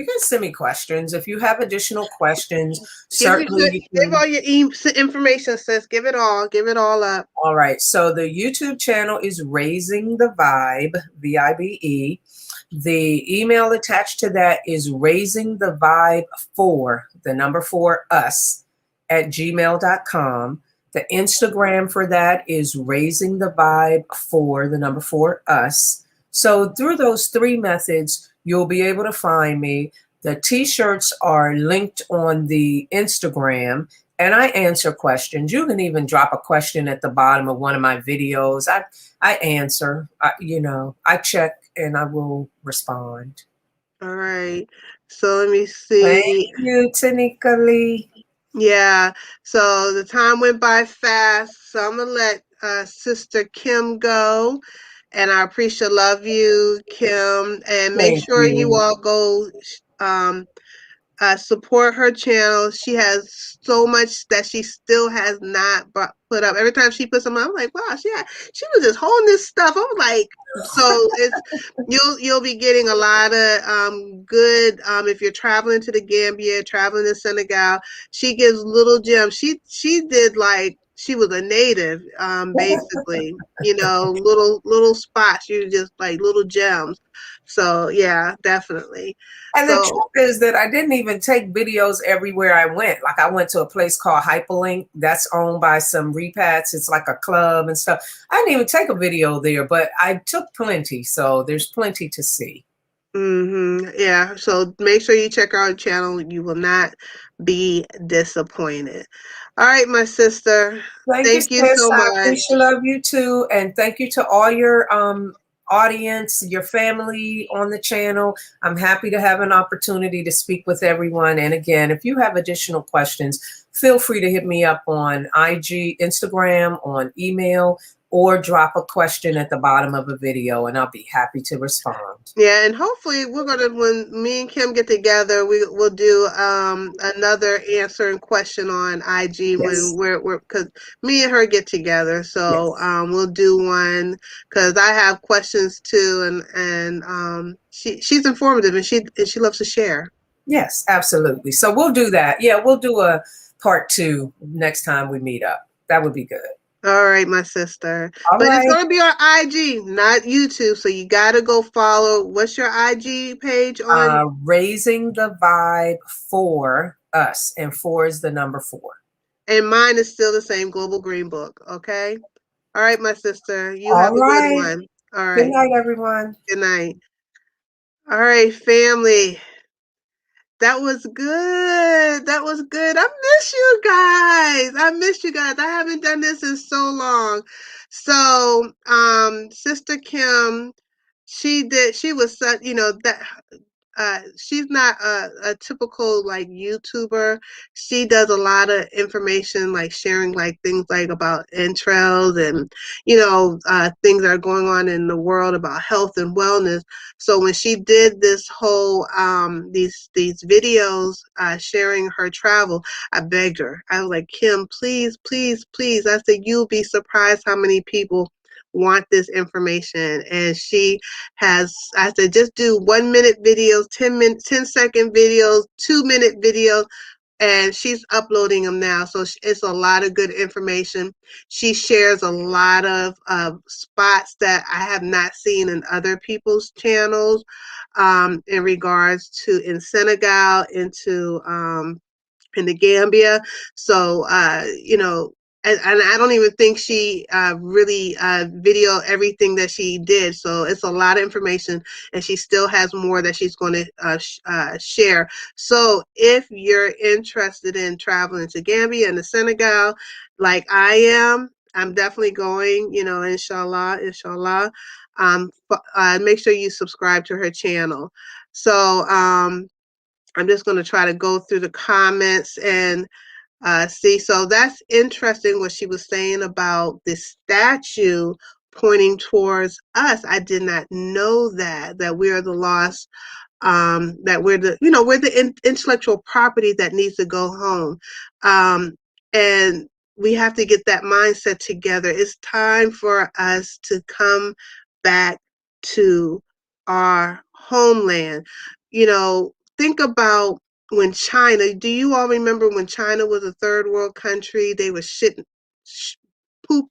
can send me questions if you have additional questions. Certainly, you Give can. all your information, sis. Give it all. Give it all up. All right. So the YouTube channel is Raising the Vibe, VIBE. The email attached to that is raising the vibe for the number 4 us at gmail.com. The Instagram for that is raising the vibe for the number 4 us. So through those three methods, you'll be able to find me. The t-shirts are linked on the Instagram, and I answer questions. You can even drop a question at the bottom of one of my videos. I answer. I check and I will respond. All right. So let me Thank see. you, Tanika Lee. Yeah. So the time went by fast. So I'm gonna let Sister Kimm go. And I appreciate love you, Kimm. And make Thank sure you you. all go support her channel. She has so much that she still has not put up. Every time she puts them up, I'm like, wow, she was just holding this stuff. I'm like, so it's you'll be getting a lot of good if you're traveling to the Gambia, traveling to Senegal. She gives little gems. She did like she was a native, basically. You know, little spots. You just like little gems. So yeah, definitely. And the So truth is that I didn't even take videos everywhere I went. Like I went to a place called Hyperlink that's owned by some repats. It's like a club and stuff. I didn't even take a video there, but I took plenty. So there's plenty to see. Yeah. So make sure you check our channel. You will not be disappointed. All right, my sister. Thank you, Thank you sis. so I much. appreciate love you too. And thank you to all your audience, your family on the channel. I'm happy to have an opportunity to speak with everyone. And again, if you have additional questions, feel free to hit me up on IG, Instagram, on email, or drop a question at the bottom of a video, and I'll be happy to respond. Yeah, and hopefully we're gonna when me and Kim get together, we'll do another answering question on IG when Yes. we're because me and her get together. So Yes. we'll do one because I have questions too, and she's informative and she loves to share. Yes, absolutely. So we'll do that. Yeah, we'll do a part two next time we meet up. That would be good. All right, my sister. All But it's right. gonna be on IG, not YouTube. So you gotta go follow. What's your IG page on? Raising the vibe for us, and four is the number four. And mine is still the same, Global Green Book. Okay. All right, my sister. You have All a good right. one. All Good right. night, everyone. Good night. All right, family. That was good. That was good. I miss you guys. I miss you guys. I haven't done this in so long. So, Sister Kimm, she was such, that she's not a typical like YouTuber. She does a lot of information, like sharing like things like about entrails and things that are going on in the world about health and wellness. So when she did this whole these videos sharing her travel, I begged her. I was like, Kimm, please, please, please. I said, you'll be surprised how many people want this information. And she has, I said, just do 1 minute videos, 10-minute, 10-second videos, 2-minute videos, and she's uploading them now. So it's a lot of good information. She shares a lot of spots that I have not seen in other people's channels in regards to in Senegal, in the Gambia. So, and I don't even think she really video everything that she did. So it's a lot of information, and she still has more that she's going to share. So if you're interested in traveling to Gambia and to Senegal, like I am, I'm definitely going. Inshallah, inshallah. Make sure you subscribe to her channel. So, I'm just going to try to go through the comments and see. So that's interesting what she was saying about the statue pointing towards us. I did not know that we are the lost, that we're the intellectual property that needs to go home. And we have to get that mindset together. It's time for us to come back to our homeland. Think about when China, do you all remember when China was a third world country? They were shitting, poop.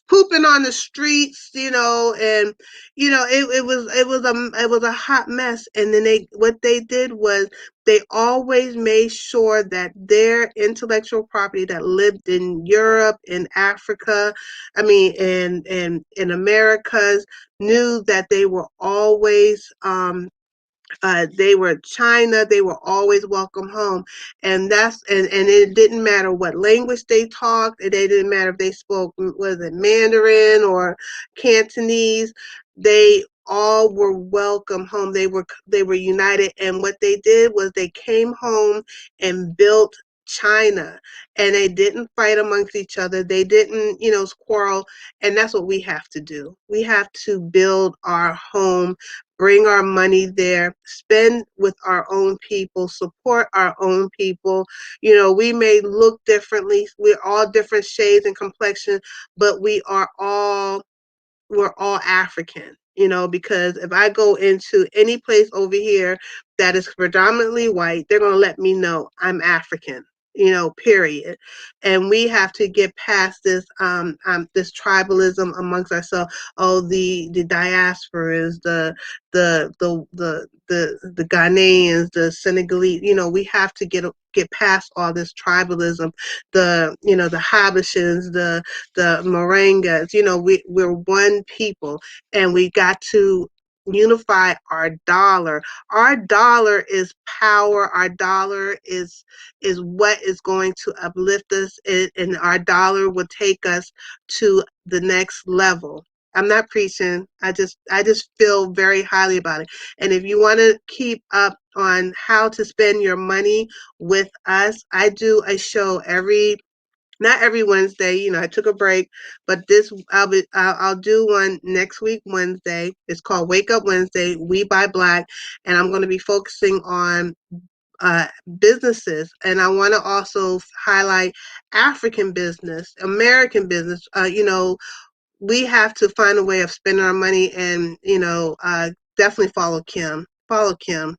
pooping on the streets, and it was a hot mess. And then what they did was they always made sure that their intellectual property that lived in Europe, in Africa, I mean, in Americas, knew that they were always they were China. They were always welcome home, and it didn't matter what language they talked. It didn't matter if they spoke, was it Mandarin or Cantonese. They all were welcome home. They were united, and what they did was they came home and built China, and they didn't fight amongst each other. They didn't, quarrel, and that's what we have to do. We have to build our home, bring our money there, spend with our own people, support our own people. We may look differently. We're all different shades and complexion, but we're all African, because if I go into any place over here that is predominantly white, they're going to let me know I'm African, period. And we have to get past this tribalism amongst ourselves. Oh, the diasporas, the Ghanaians, the Senegalese. We have to get past all this tribalism. The Habashans, the Moringas. We're one people, and we got to unify our dollar. Our dollar is power. Our dollar is what is going to uplift us, and our dollar will take us to the next level. I'm not preaching. I just feel very highly about it. And if you want to keep up on how to spend your money with us, I do a show not every Wednesday. I took a break, but I'll do one next week Wednesday. It's called Wake Up Wednesday. We Buy Black, and I'm going to be focusing on uh, businesses, and I want to also highlight African business, American business. We have to find a way of spending our money, and definitely follow Kimm. Follow Kimm.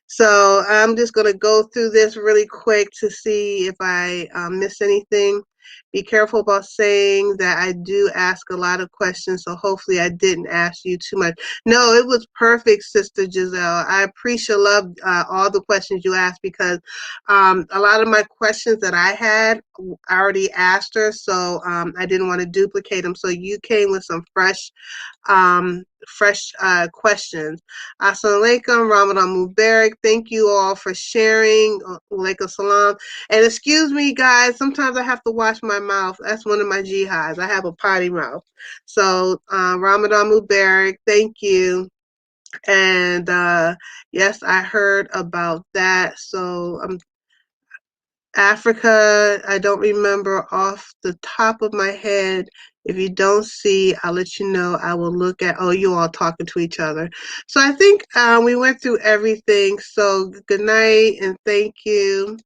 So I'm just going to go through this really quick to see if I miss anything. Be careful about saying that I do ask a lot of questions, so hopefully I didn't ask you too much. No, it was perfect, Sister Giselle. I appreciate all the questions you asked, because a lot of my questions that I had, I already asked her, so I didn't want to duplicate them. So you came with some fresh questions. Assalamu alaikum, Ramadan Mubarak. Thank you all for sharing. Alaikum salam. And excuse me, guys, sometimes I have to wash my mouth. That's one of my jihads. I have a potty mouth. So Ramadan Mubarak. Thank you. And yes, I heard about that. So Africa, I don't remember off the top of my head. If you don't see, I'll let you know. I will look at, oh, you all talking to each other. So I think we went through everything. So good night and thank you.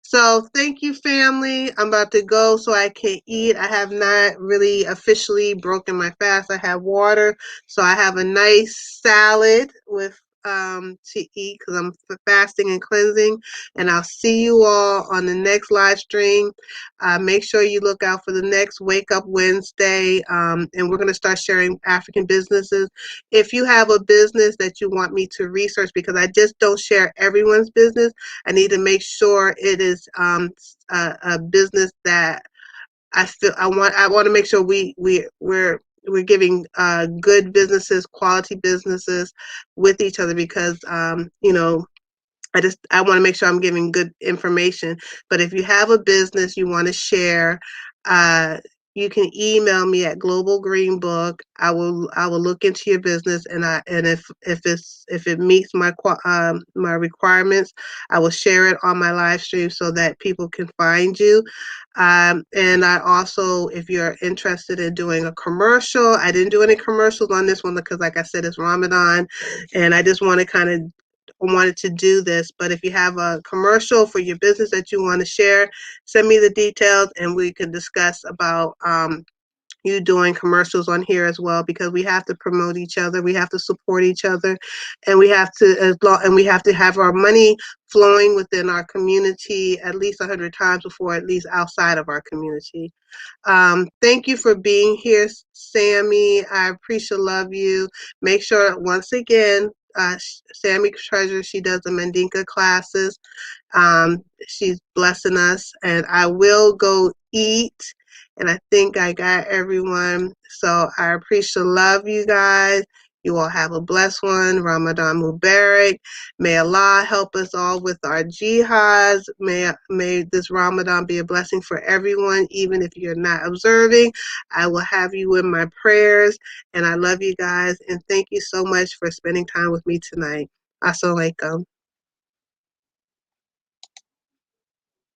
So thank you, family. I'm about to go so I can eat. I have not really officially broken my fast. I have water, so I have a nice salad with to eat because I'm fasting and cleansing. And I'll see you all on the next live stream. Make sure you look out for the next Wake Up Wednesday, and we're going to start sharing African businesses. If you have a business that you want me to research, because I just don't share everyone's business, I need to make sure it is a business that I want to make sure we're giving good businesses, quality businesses with each other, because I want to make sure I'm giving good information. But if you have a business you want to share, uh, you can email me at Global Green Book. I will look into your business, and if it meets my requirements, I will share it on my live stream so that people can find you. And I also, if you're interested in doing a commercial, I didn't do any commercials on this one because, like I said, it's Ramadan, and I just want to kind of wanted to do this. But if you have a commercial for your business that you want to share, send me the details and we can discuss about you doing commercials on here as well, because we have to promote each other, we have to support each other, and we have to have our money flowing within our community at least 100 times before at least outside of our community. Thank you for being here, Sammy. I appreciate, love you. Make sure, once again, Sammy Treasure, she does the Mandinka classes. She's blessing us, and I will go eat. And I think I got everyone. So I appreciate, love you guys. You all have a blessed one. Ramadan Mubarak. May Allah help us all with our jihads. May this Ramadan be a blessing for everyone, even if you're not observing. I will have you in my prayers. And I love you guys. And thank you so much for spending time with me tonight. Assalamu alaikum.